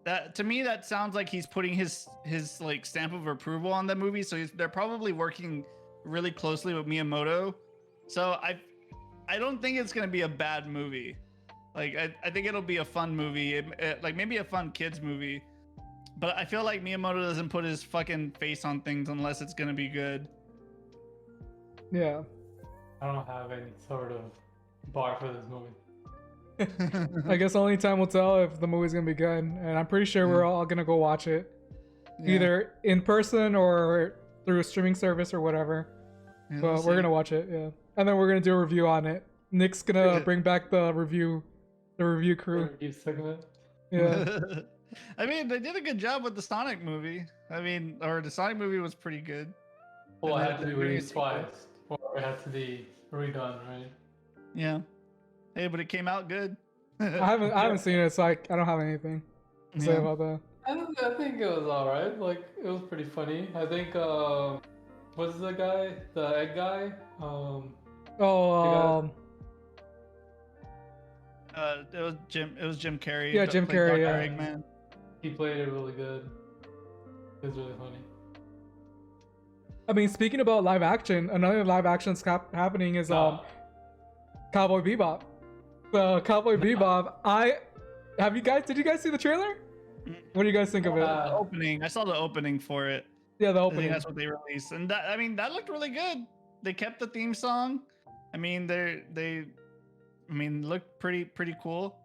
that to me that sounds like he's putting his like stamp of approval on the movie. So they're probably working really closely with Miyamoto. So I don't think it's gonna be a bad movie. Like I think it'll be a fun movie, like maybe a fun kids movie. But I feel like Miyamoto doesn't put his fucking face on things unless it's gonna be good. Yeah. I don't have any sort of bar for this movie. I guess only time will tell if the movie's gonna be good, and I'm pretty sure we're all gonna go watch it, either in person or through a streaming service or whatever. Yeah, But we're gonna watch it, yeah, and then we're gonna do a review on it. Nick's gonna bring back the review crew. Review segment. Yeah, I mean, they did a good job with the Sonic movie. I mean, or the Sonic movie was pretty good. Well, And it had to then be the released sequel. twice, or it had to be redone, right? Yeah. Hey, but it came out good. I haven't seen it, so I don't have anything to say Yeah. about that. I think it was alright. Like, it was pretty funny. I think, what's the guy? The egg guy? Oh, It was Jim Carrey. Yeah, that Jim played Carrey, Dr. yeah. Eggman. He played it really good. It was really funny. I mean, speaking about live action, another live action happening is Cowboy Bebop. So Cowboy Bebop, did you guys see the trailer? What do you guys think of it? The opening. I saw the opening for it. Yeah, the I think opening. that's what they released, and that looked really good. They kept the theme song. I mean, they looked pretty cool.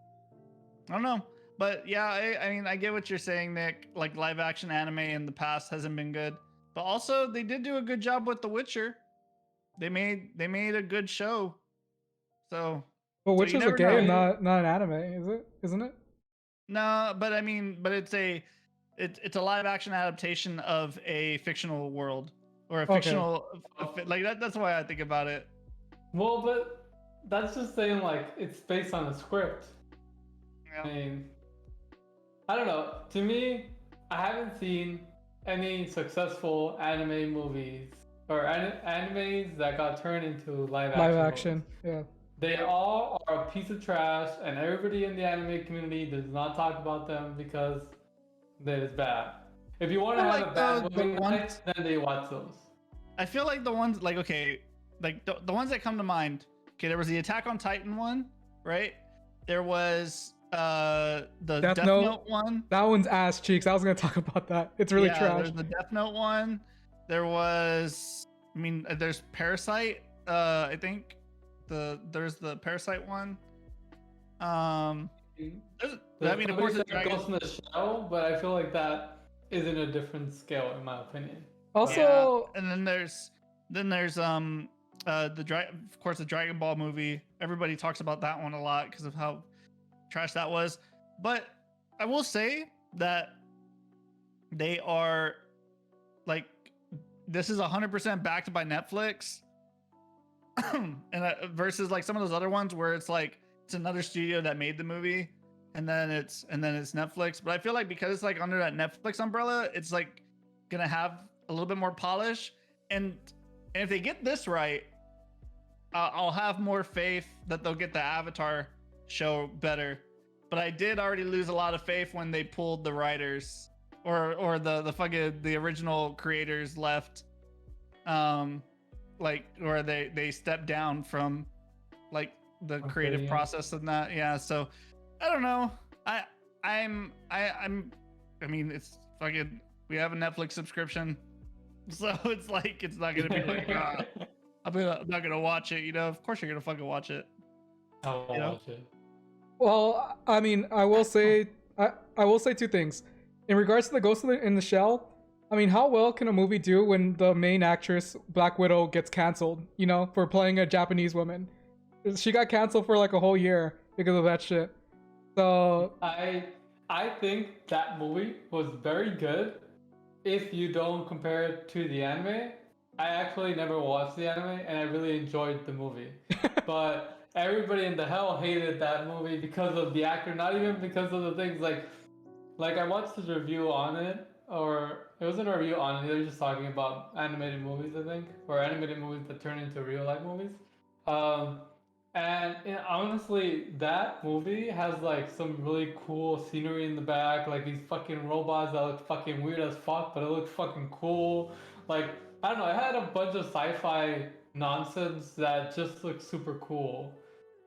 I don't know, but yeah, I mean, I get what you're saying, Nick. Like live action anime in the past hasn't been good, but also they did do a good job with The Witcher. They made a good show. So, But Witcher's a never game, know. not an anime, isn't it? no, but I mean, but it's a live action adaptation of a fictional world or a Okay. fictional like that. That's why I think about it. Well, but that's just saying, like, it's based on a script. I Yeah. mean, I don't know. To me, I haven't seen any successful anime movies or animes that got turned into live action. Live movies. action, yeah. They all are a piece of trash, and everybody in the anime community does not talk about them because that is bad. If you want to Well, have like a bad the movie ones- night, then they watch those. I feel like the ones like okay, like the ones that come to mind. Okay, there was the Attack on Titan one, right? There was the Death Death Note. Note one. That one's ass cheeks. I was gonna talk about that. It's really Yeah, trash. There's the Death Note one. There was, I mean, there's Parasite. I think there's the Parasite one. I mean, of course, the There's Ghost in the Shell, but I feel like that is in a different scale, in my opinion. Also, and then there's of course the Dragon Ball movie. Everybody talks about that one a lot because of how trash that was. But I will say that they are like, this is 100% backed by Netflix. And versus like some of those other ones where it's like it's another studio that made the movie and then it's Netflix. But I feel like because it's like under that Netflix umbrella, it's like gonna have a little bit more polish. And if they get this right, I'll have more faith that they'll get the Avatar show better. But I did already lose a lot of faith when they pulled the writers or the original creators left. Like, or they stepped down from like the creative process and that. Yeah. So I don't know. I mean, it's fucking, we have a Netflix subscription. So it's like, it's not going to be like, I'm not going to watch it. You know, of course you're going to fucking watch it. I'll watch it. well, I mean, I will say two things. In regards to the Ghost in the Shell, I mean, how well can a movie do when the main actress, Black Widow, gets canceled, you know, for playing a Japanese woman? She got canceled for like a whole year because of that shit. So I think that movie was very good if you don't compare it to the anime. I actually never watched the anime and I really enjoyed the movie. But everybody in the hell hated that movie because of the actor, not even because of the things like I watched his review on it, or it wasn't a review on it. They were just talking about animated movies, I think, or animated movies that turn into real life movies. Um, and honestly, that movie has like some really cool scenery in the back, like these fucking robots that look fucking weird as fuck, but it looks fucking cool. Like I don't know, it had a bunch of sci-fi nonsense that just looked super cool.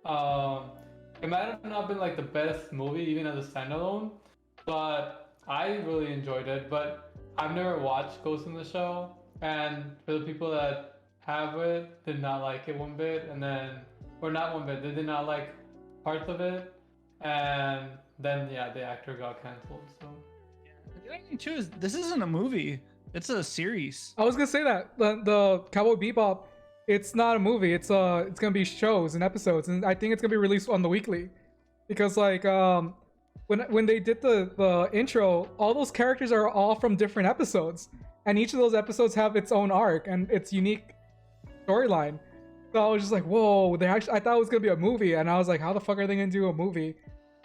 Um, it might have not been like the best movie even as a standalone, but I really enjoyed it. But I've never watched Ghost in the Shell, and for the people that have it, did not like it one bit, and then or not one bit, they did not like parts of it, and then yeah, the actor got canceled. So The other thing too is this isn't a movie; it's a series. I was gonna say that the Cowboy Bebop, it's not a movie. It's gonna be shows and episodes, and I think it's gonna be released on the weekly, because like when they did the intro, all those characters are all from different episodes, and each of those episodes have its own arc and its unique storyline. So I was just like, whoa! I thought it was gonna be a movie, and I was like, how the fuck are they gonna do a movie?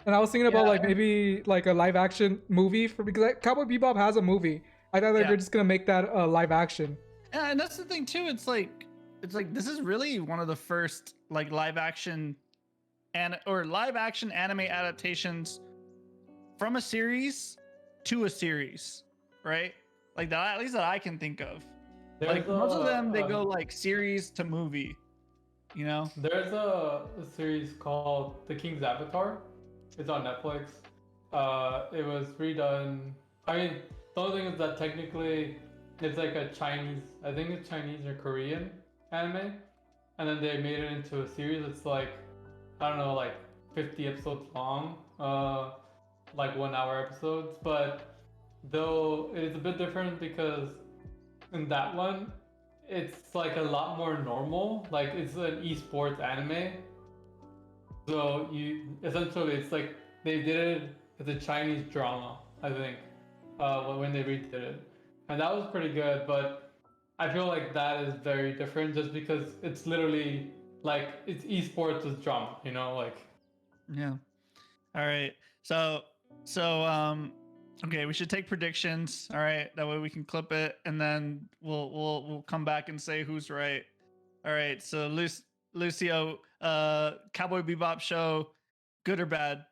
And I was thinking about like maybe like a live action movie because like, Cowboy Bebop has a movie. I thought they're just gonna make that live action. Yeah, and that's the thing too. It's like this is really one of the first like live action anime adaptations from a series to a series, right? Like that, at least that I can think of. Like most of them, they go like series to movie. You know, there's a series called The King's Avatar. It's on Netflix. It was redone. I mean, the only thing is that technically it's like a Chinese, I think it's Chinese or Korean anime, and then they made it into a series. It's like, I don't know, like 50 episodes long, like 1 hour episodes. But though it's a bit different because in that one, it's like a lot more normal. Like it's an esports anime. So you essentially, it's like they did it as a Chinese drama, I think, when they redid it, and that was pretty good. But I feel like that is very different, just because it's literally like it's esports with drama, you know, like. Yeah. All right. So okay, we should take predictions. All right, that way we can clip it, and then we'll come back and say who's right. All right. So Lucio, Cowboy Bebop show, good or bad?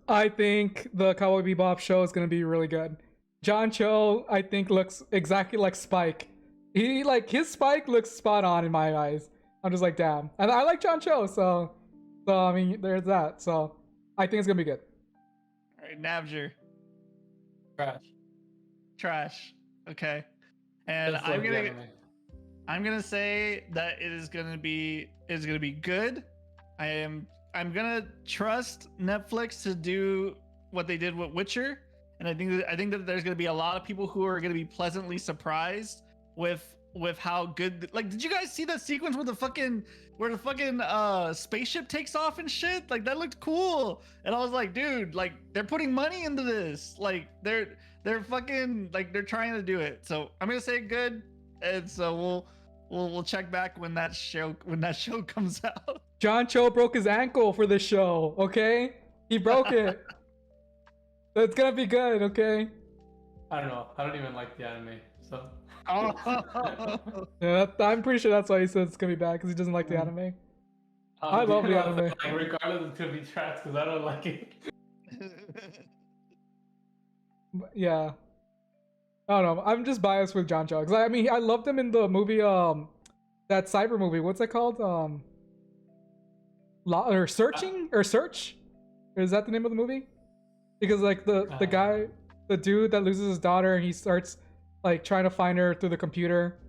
I think the Cowboy Bebop show is gonna be really good. John Cho, I think, looks exactly like Spike. His Spike looks spot on in my eyes. I'm just like, damn. And I like John Cho, so I mean, there's that. So I think it's gonna be good. All right, Nabjr. Trash. Okay. And I'm gonna say that it is gonna be good. I'm gonna trust Netflix to do what they did with Witcher, and I think that there's gonna be a lot of people who are gonna be pleasantly surprised with how good. Like, did you guys see that sequence where the fucking spaceship takes off and shit? Like, that looked cool, and I was like, dude, like they're putting money into this. Like they're fucking, like, they're trying to do it. So I'm gonna say good, and so we'll check back when that show comes out. John Cho broke his ankle for this show, okay? He broke it. It's gonna be good, okay? I don't know. I don't even like the anime, so. Yeah, I'm pretty sure that's why he says it's gonna be bad, because he doesn't like the anime. I love the anime. Like, regardless, it's gonna be trash because I don't like it. Yeah. I don't know. I'm just biased with John Cho, because I mean, I loved him in the movie, that cyber movie. What's it called? Search? Is that the name of the movie? Because like the guy, the dude that loses his daughter, and he starts like trying to find her through the computer,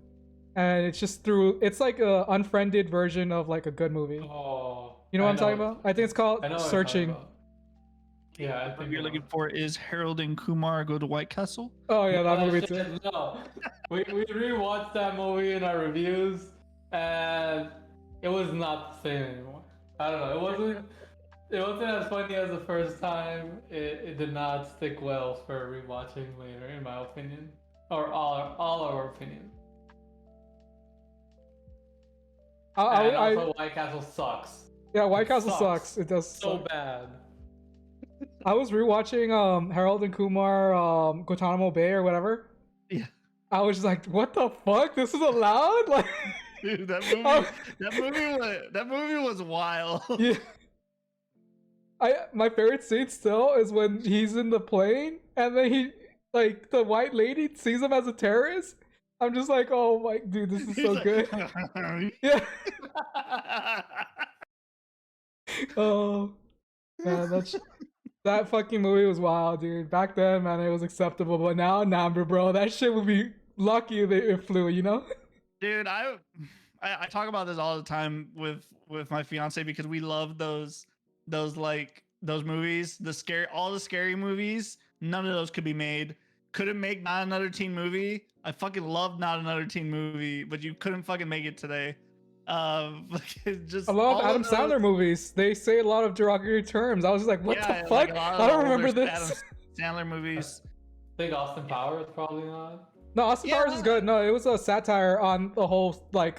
and it's like a unfriended version of like a good movie. Oh, you know what I'm talking about? I think it's called Searching. Yeah, I What think you're looking for is Harold and Kumar Go to White Castle. Oh yeah, that movie too. No, we rewatched that movie in our reviews, and it was not the same anymore. I don't know. It wasn't as funny as the first time. It did not stick well for rewatching later, in my opinion, or all our opinion. Also, White Castle sucks. Yeah, White Castle sucks. It does so suck. bad. I was rewatching Harold and Kumar Guantanamo Bay or whatever, Yeah. I was just like, what the fuck? This is allowed? Like, Dude, that movie was wild. yeah. My favorite scene still is when he's in the plane and then like the white lady sees him as a terrorist. I'm just like, oh my dude, this is so good. Yeah. Oh man, that fucking movie was wild, dude. Back then, man, it was acceptable, but now, nah, bro, that shit would be lucky if it flew, you know? Dude, I talk about this all the time with my fiance because we love those movies, all the scary movies. None of those could be made. Couldn't make Not Another Teen Movie. I fucking love Not Another Teen Movie, but you couldn't fucking make it today. Just a lot of Adam Sandler movies. They say a lot of derogatory terms. I was just like, what the fuck? Like I don't remember this. Adam Sandler movies. I think Austin Powers probably not. No, Austin Powers is good. No, it was a satire on the whole like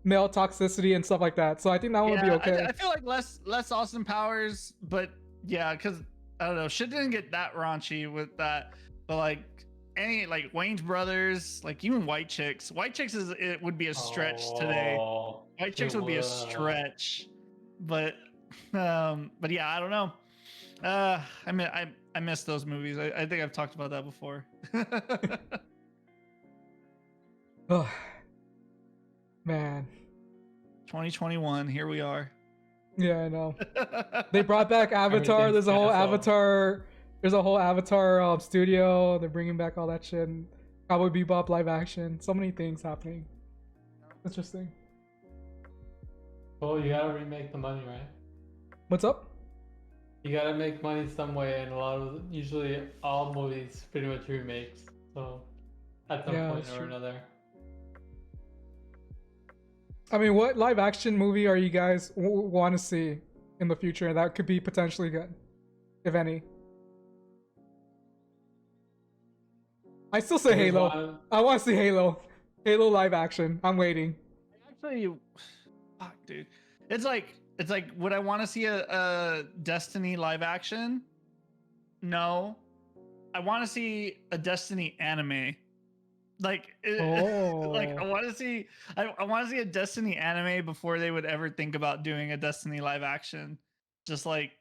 male toxicity and stuff like that. So I think that one would be okay. I feel like less Austin Powers, but yeah, because I don't know, shit didn't get that raunchy with that. But like any like Wayne's Brothers, like even White Chicks. White Chicks it would be a stretch today. White Chicks would be a stretch. But yeah, I don't know. I miss those movies. I think I've talked about that before. Oh, man. 2021, here we are. Yeah, I know. They brought back Avatar. There's a whole Avatar. There's a whole Avatar studio. They're bringing back all that shit. And Cowboy Bebop live action. So many things happening. Interesting. Well, you gotta remake the money, right? What's up? You gotta make money some way, and usually all movies pretty much remakes. So at some point or another. I mean, what live action movie are you guys want to see in the future that could be potentially good, if any? I still say Halo. I want to see Halo. Halo live action. I'm waiting. Actually, fuck, dude. It's like, would I want to see a Destiny live action? No. I want to see a Destiny anime. Like, like I want to see a Destiny anime before they would ever think about doing a Destiny live action. Just like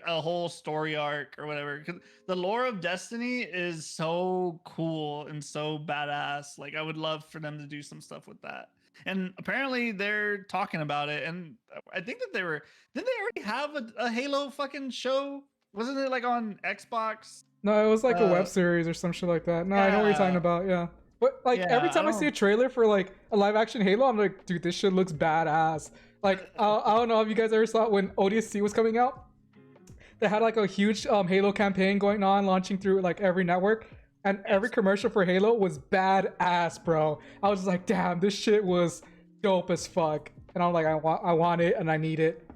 a whole story arc or whatever. Because the lore of Destiny is so cool and so badass. Like, I would love for them to do some stuff with that. And apparently they're talking about it. And I think that didn't they already have a Halo fucking show? Wasn't it like on Xbox? No, it was like a web series or some shit like that. No, I know what you're talking about. Yeah. But like every time I see a trailer for like a live action Halo, I'm like, dude, this shit looks badass. Like, I don't know if you guys ever saw it when ODST was coming out. They had like a huge Halo campaign going on, launching through like every network. And every commercial for Halo was badass, bro. I was just like, damn, this shit was dope as fuck. And I'm like, I want it and I need it.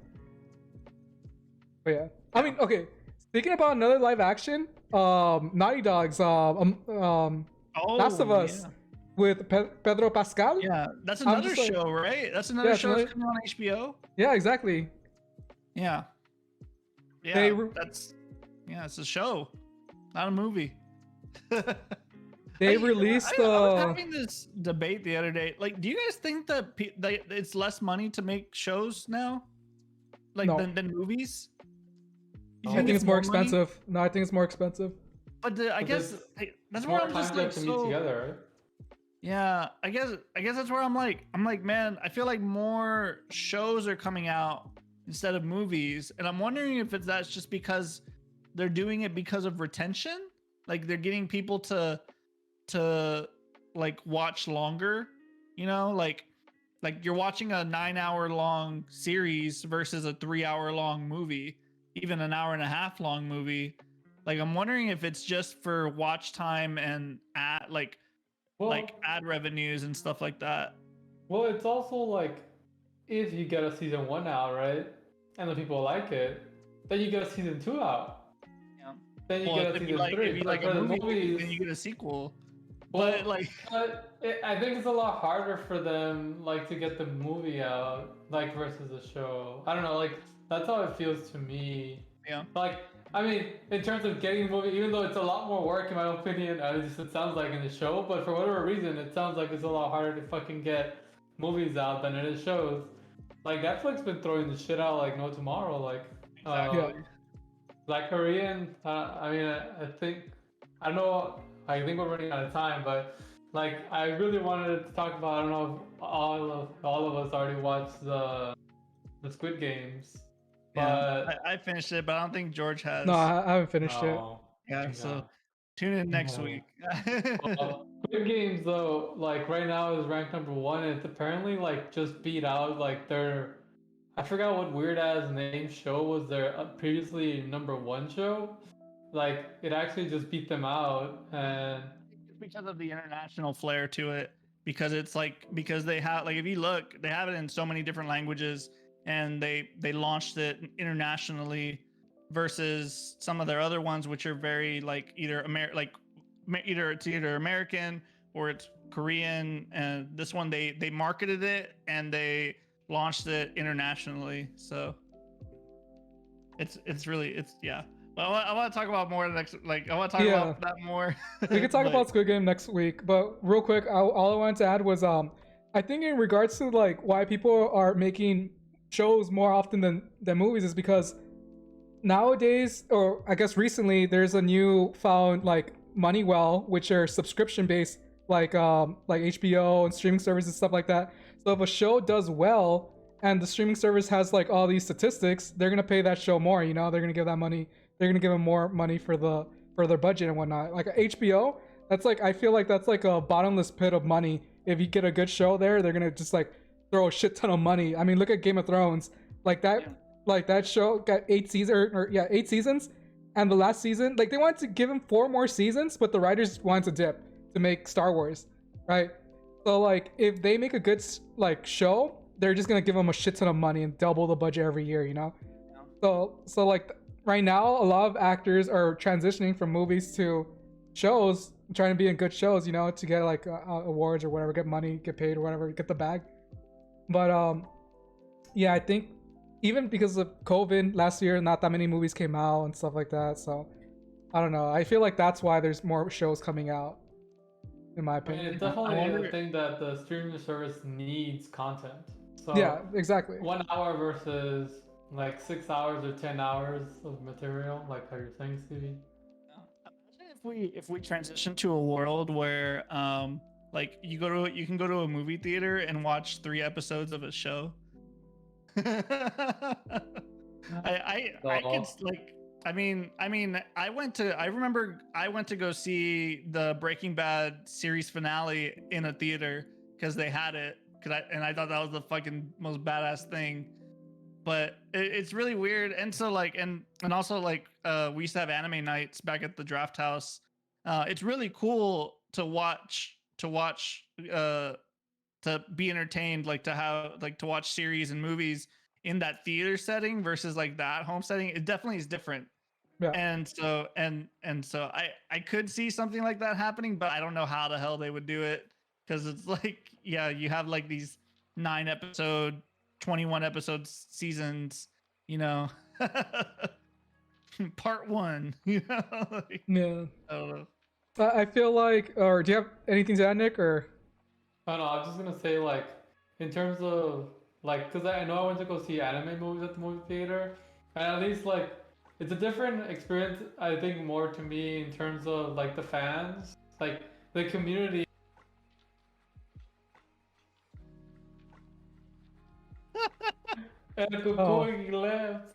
But yeah. I mean, okay. Speaking about another live action, Naughty Dog's Last of Us with Pedro Pascal. Yeah, that's another show, right? That's another show that's coming on HBO. Yeah, exactly. Yeah. Yeah, it's a show, not a movie. They released I was having this debate the other day. Like, do you guys think that it's less money to make shows now, like than movies? I think it's more expensive. No, I think it's more expensive. But I guess that's where I'm just like, to meet together, right? Yeah, I guess that's where I'm like, man, I feel like more shows are coming out instead of movies, and I'm wondering if that's just because they're doing it because of retention, like they're getting people to like watch longer, you know, like you're watching a 9-hour long series versus a 3-hour long movie, even an hour and a half long movie. Like, I'm wondering if it's just for watch time and ad revenues and stuff like that. Well, it's also like, if you get a season 1 out, right, and the people like it, then you get a season 2 out. Yeah. Then you get a season 3. If you like a movie, then you get a sequel. But I think it's a lot harder for them, like, to get the movie out, like, versus the show. I don't know, like, that's how it feels to me. Yeah. Like, I mean, in terms of getting the movie, even though it's a lot more work in my opinion, at least it sounds like in the show, but for whatever reason, it sounds like it's a lot harder to fucking get movies out than it is shows. Like Netflix been throwing the shit out like no tomorrow. Like, Exactly. like Korean. I mean, I think I don't know. I think we're running out of time, but like I really wanted to talk about. I don't know if all of us already watched the Squid Games, Yeah, but I finished it, but I don't think George has. No, I haven't finished it. no. Yeah, so tune in next Yeah. week. Squid Games though, like right now is ranked number 1, and it's apparently like just beat out like their. I forgot what weird ass name show was their previously number 1 show. Like it actually just beat them out, and Because of the international flair to it, because it's like because they have like if you look, they have it in so many different languages, and they launched it internationally versus some of their other ones which are very like either either American or it's Korean, and this one they marketed it and they launched it internationally, so it's really yeah. Well, I want to talk about more next. Like, I want to talk about that more. We could talk about Squid Game next week, but real quick, all I wanted to add was I think in regards to like why people are making shows more often than movies is because nowadays, or I guess recently, there's a new found like money well, which are subscription based, like HBO and streaming services and stuff like that. So if a show does well and the streaming service has like all these statistics, they're gonna pay that show more. You know, they're gonna give that money. They're gonna give them more money for their budget and whatnot. Like HBO, that's like I feel like that's like a bottomless pit of money. If you get a good show there, they're gonna just like throw a shit ton of money. I mean, look at Game of Thrones. Like that, like that show got 8 seasons, or 8 seasons, and the last season, like they wanted to give him 4 more seasons, but the writers wanted to dip to make Star Wars, right? So like if they make a good like show, they're just gonna give them a shit ton of money and double the budget every year, you know? So like right now, a lot of actors are transitioning from movies to shows, trying to be in good shows, you know, to get like awards or whatever, get money, get paid or whatever, get the bag. But yeah, I think even because of COVID last year, not that many movies came out and stuff like that. So I don't know. I feel like that's why there's more shows coming out, in my I mean, opinion. it's definitely a thing that the streaming service needs content. So Yeah, exactly. 1 hour versus like 6 hours or 10 hours of material, like how you're saying, Stevie. Imagine if we transition to a world where like you can go to a movie theater and watch 3 episodes of a show. I could like I remember I went to go see the Breaking Bad series finale in a theater because they had it, I thought that was the fucking most badass thing. But it's really weird, and so like and also like we used to have anime nights back at the Draft House. It's really cool to watch to be entertained, like to have like to watch series and movies in that theater setting versus like that home setting. It definitely is different. Yeah. And so I could see something like that happening, but I don't know how the hell they would do it, because it's like, yeah, you have like these 9 episode 21 episodes seasons, you know. Part 1, you know. Like, Yeah. I don't know. I feel like, or do you have anything to add, Nick? Or I don't know. I was just gonna say, like, in terms of like, because I know I went to go see anime movies at the movie theater, and at least like it's a different experience. I think more to me in terms of like the fans, like the community. And going left.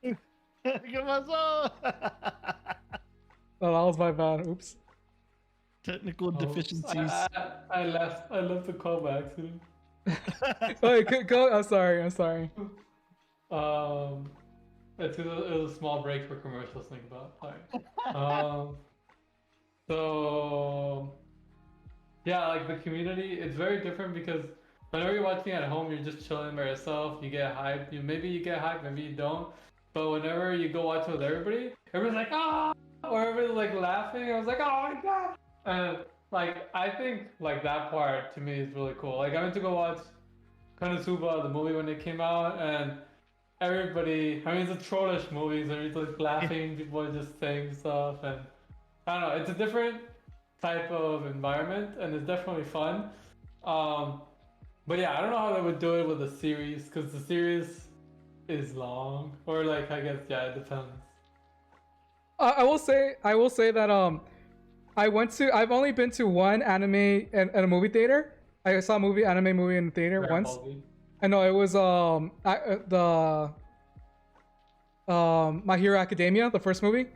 ¿Qué pasó? oh, that was my bad. Oops. Technical deficiencies. I left the call by accident. Wait, go. I'm sorry. It's it was a small break for commercials. Think about. So yeah, like the community, it's very different because whenever you're watching at home, you're just chilling by yourself. You get hyped. Maybe you get hyped, maybe you don't. But whenever you go watch with everybody, everyone's like, ah, or everybody's like laughing. I was like, oh my god. And like I think like that part to me is really cool. Like I went to go watch Konosuba, the movie, when it came out, and everybody. I mean, it's a trollish movie, so you're like laughing. People are just saying stuff, and I don't know. It's a different type of environment, and it's definitely fun. But yeah, I don't know how they would do it with a series, because the series is long, or like I guess yeah, it depends. I will say that I've only been to one anime at a movie theater. I saw a anime movie in the theater once. I know it was the My Hero Academia, the first movie.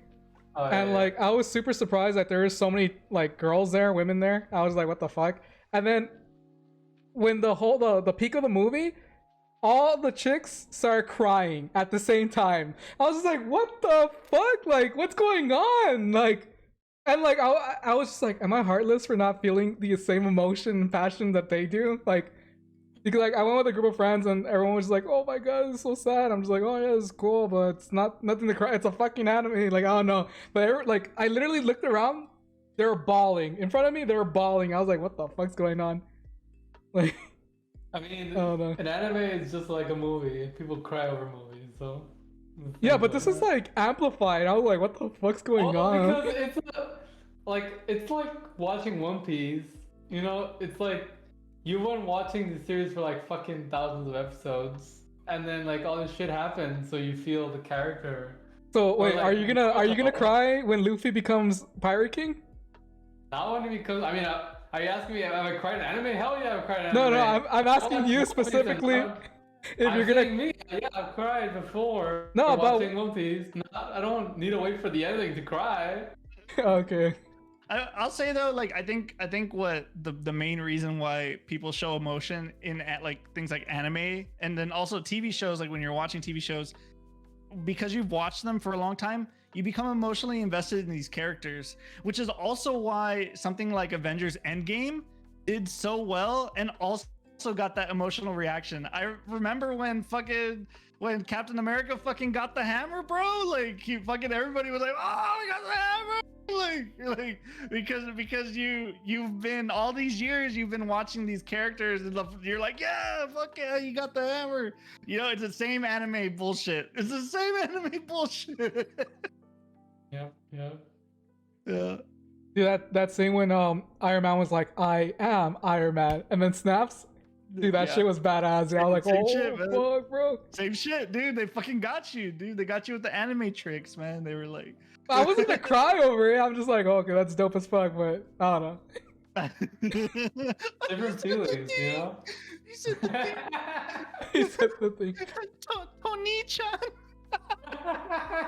Oh, And yeah. like I was super surprised that there were so many like girls there, women there. I was like, what the fuck? And then when the peak of the movie, all the chicks started crying at the same time. I was just like, what the fuck? Like, what's going on? Like, and like I was just like, am I heartless for not feeling the same emotion and passion that they do? Like, because like I went with a group of friends and everyone was just like, oh my god, it's so sad. I'm just like, oh yeah, it's cool, but it's nothing to cry. It's a fucking anime. Like, I don't know. But like I literally looked around, they were bawling. In front of me, they were bawling. I was like, what the fuck's going on? Like, I mean, I don't know. an anime is just like a movie. People cry over movies, so. Yeah, but this is like amplified. I was like, what the fuck's going on? Because it's like watching One Piece. You know, it's like you've been watching the series for like fucking thousands of episodes, and then like all this shit happens, so you feel the character. So wait, like, are you gonna cry when Luffy becomes Pirate King? Not only because I mean, are you asking me have I cried in anime? Hell yeah, I've cried in No, anime. I'm asking you specifically. If you're gonna, me, yeah, I've cried before. No, but watching One Piece. I don't need to wait for the ending to cry. okay. I'll say though, like I think what the main reason why people show emotion in like things like anime and then also TV shows, like when you're watching TV shows, because you've watched them for a long time, you become emotionally invested in these characters, which is also why something like Avengers Endgame did so well and also got that emotional reaction. I remember when Captain America fucking got the hammer, bro. Like everybody was like, "Oh, he got the hammer!" Like because you've been all these years you've been watching these characters and you're like, "Yeah, fuck yeah, you got the hammer." You know, it's the same anime bullshit. It's the same anime bullshit. Yeah. Yeah. Dude, that scene when Iron Man was like, "I am Iron Man," and then snaps. Dude, that shit was badass. Dude. I was like, Same oh shit, fuck, bro. Same shit, dude. They fucking got you, dude. They got you with the anime tricks, man. They were like, I wasn't gonna cry over it. I'm just like, oh, okay, that's dope as fuck, but I don't know. Different feelings, you know. He said the thing. He said the thing. Tony-chan.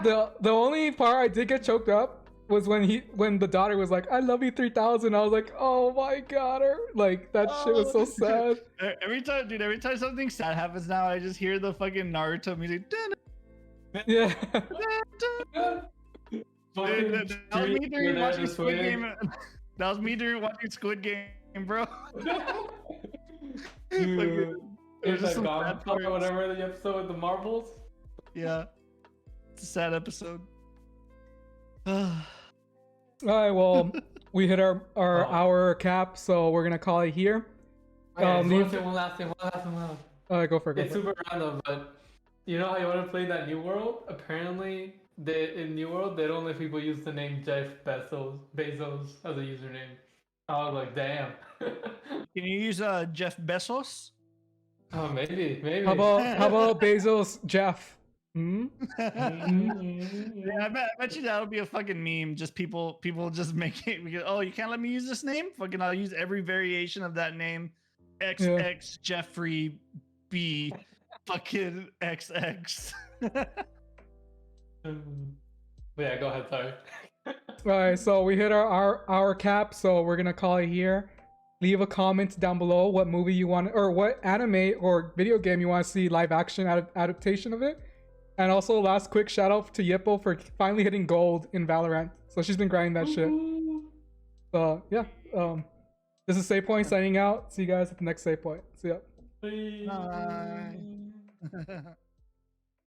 The only part I did get choked up was when the daughter was like, "I love you 3000." I was like, "Oh my god," like that shit was so sad. Every time something sad happens now, I just hear the fucking Naruto music. Yeah. Dude, that was me during watching Squid Game. That was me during watching Squid Game, bro. Dude, There's just some like sad or parts. whatever the episode with the marbles. Yeah, it's a sad episode. All right, well, we hit our hour cap, so we're gonna call it here. One last thing. Go for it. It's super random, but you know how you want to play that New World? Apparently, in New World they don't let people use the name Jeff Bezos as a username. I was like, damn. Can you use Jeff Bezos? Oh, maybe. How about Bezos Jeff? Yeah, I bet you that would be a fucking meme. Just people just make it because, oh, you can't let me use this name? Fucking I'll use every variation of that name. XX Jeffrey B fucking XX. But yeah, go ahead, sorry. All right, so we hit our cap, so we're gonna call it here. Leave a comment down below what movie you want, or what anime or video game you want to see live action adaptation of it. And also, last quick shout out to Yippo for finally hitting gold in Valorant. So she's been grinding that shit. So yeah, this is Save Point signing out. See you guys at the next Save Point. See ya. Bye.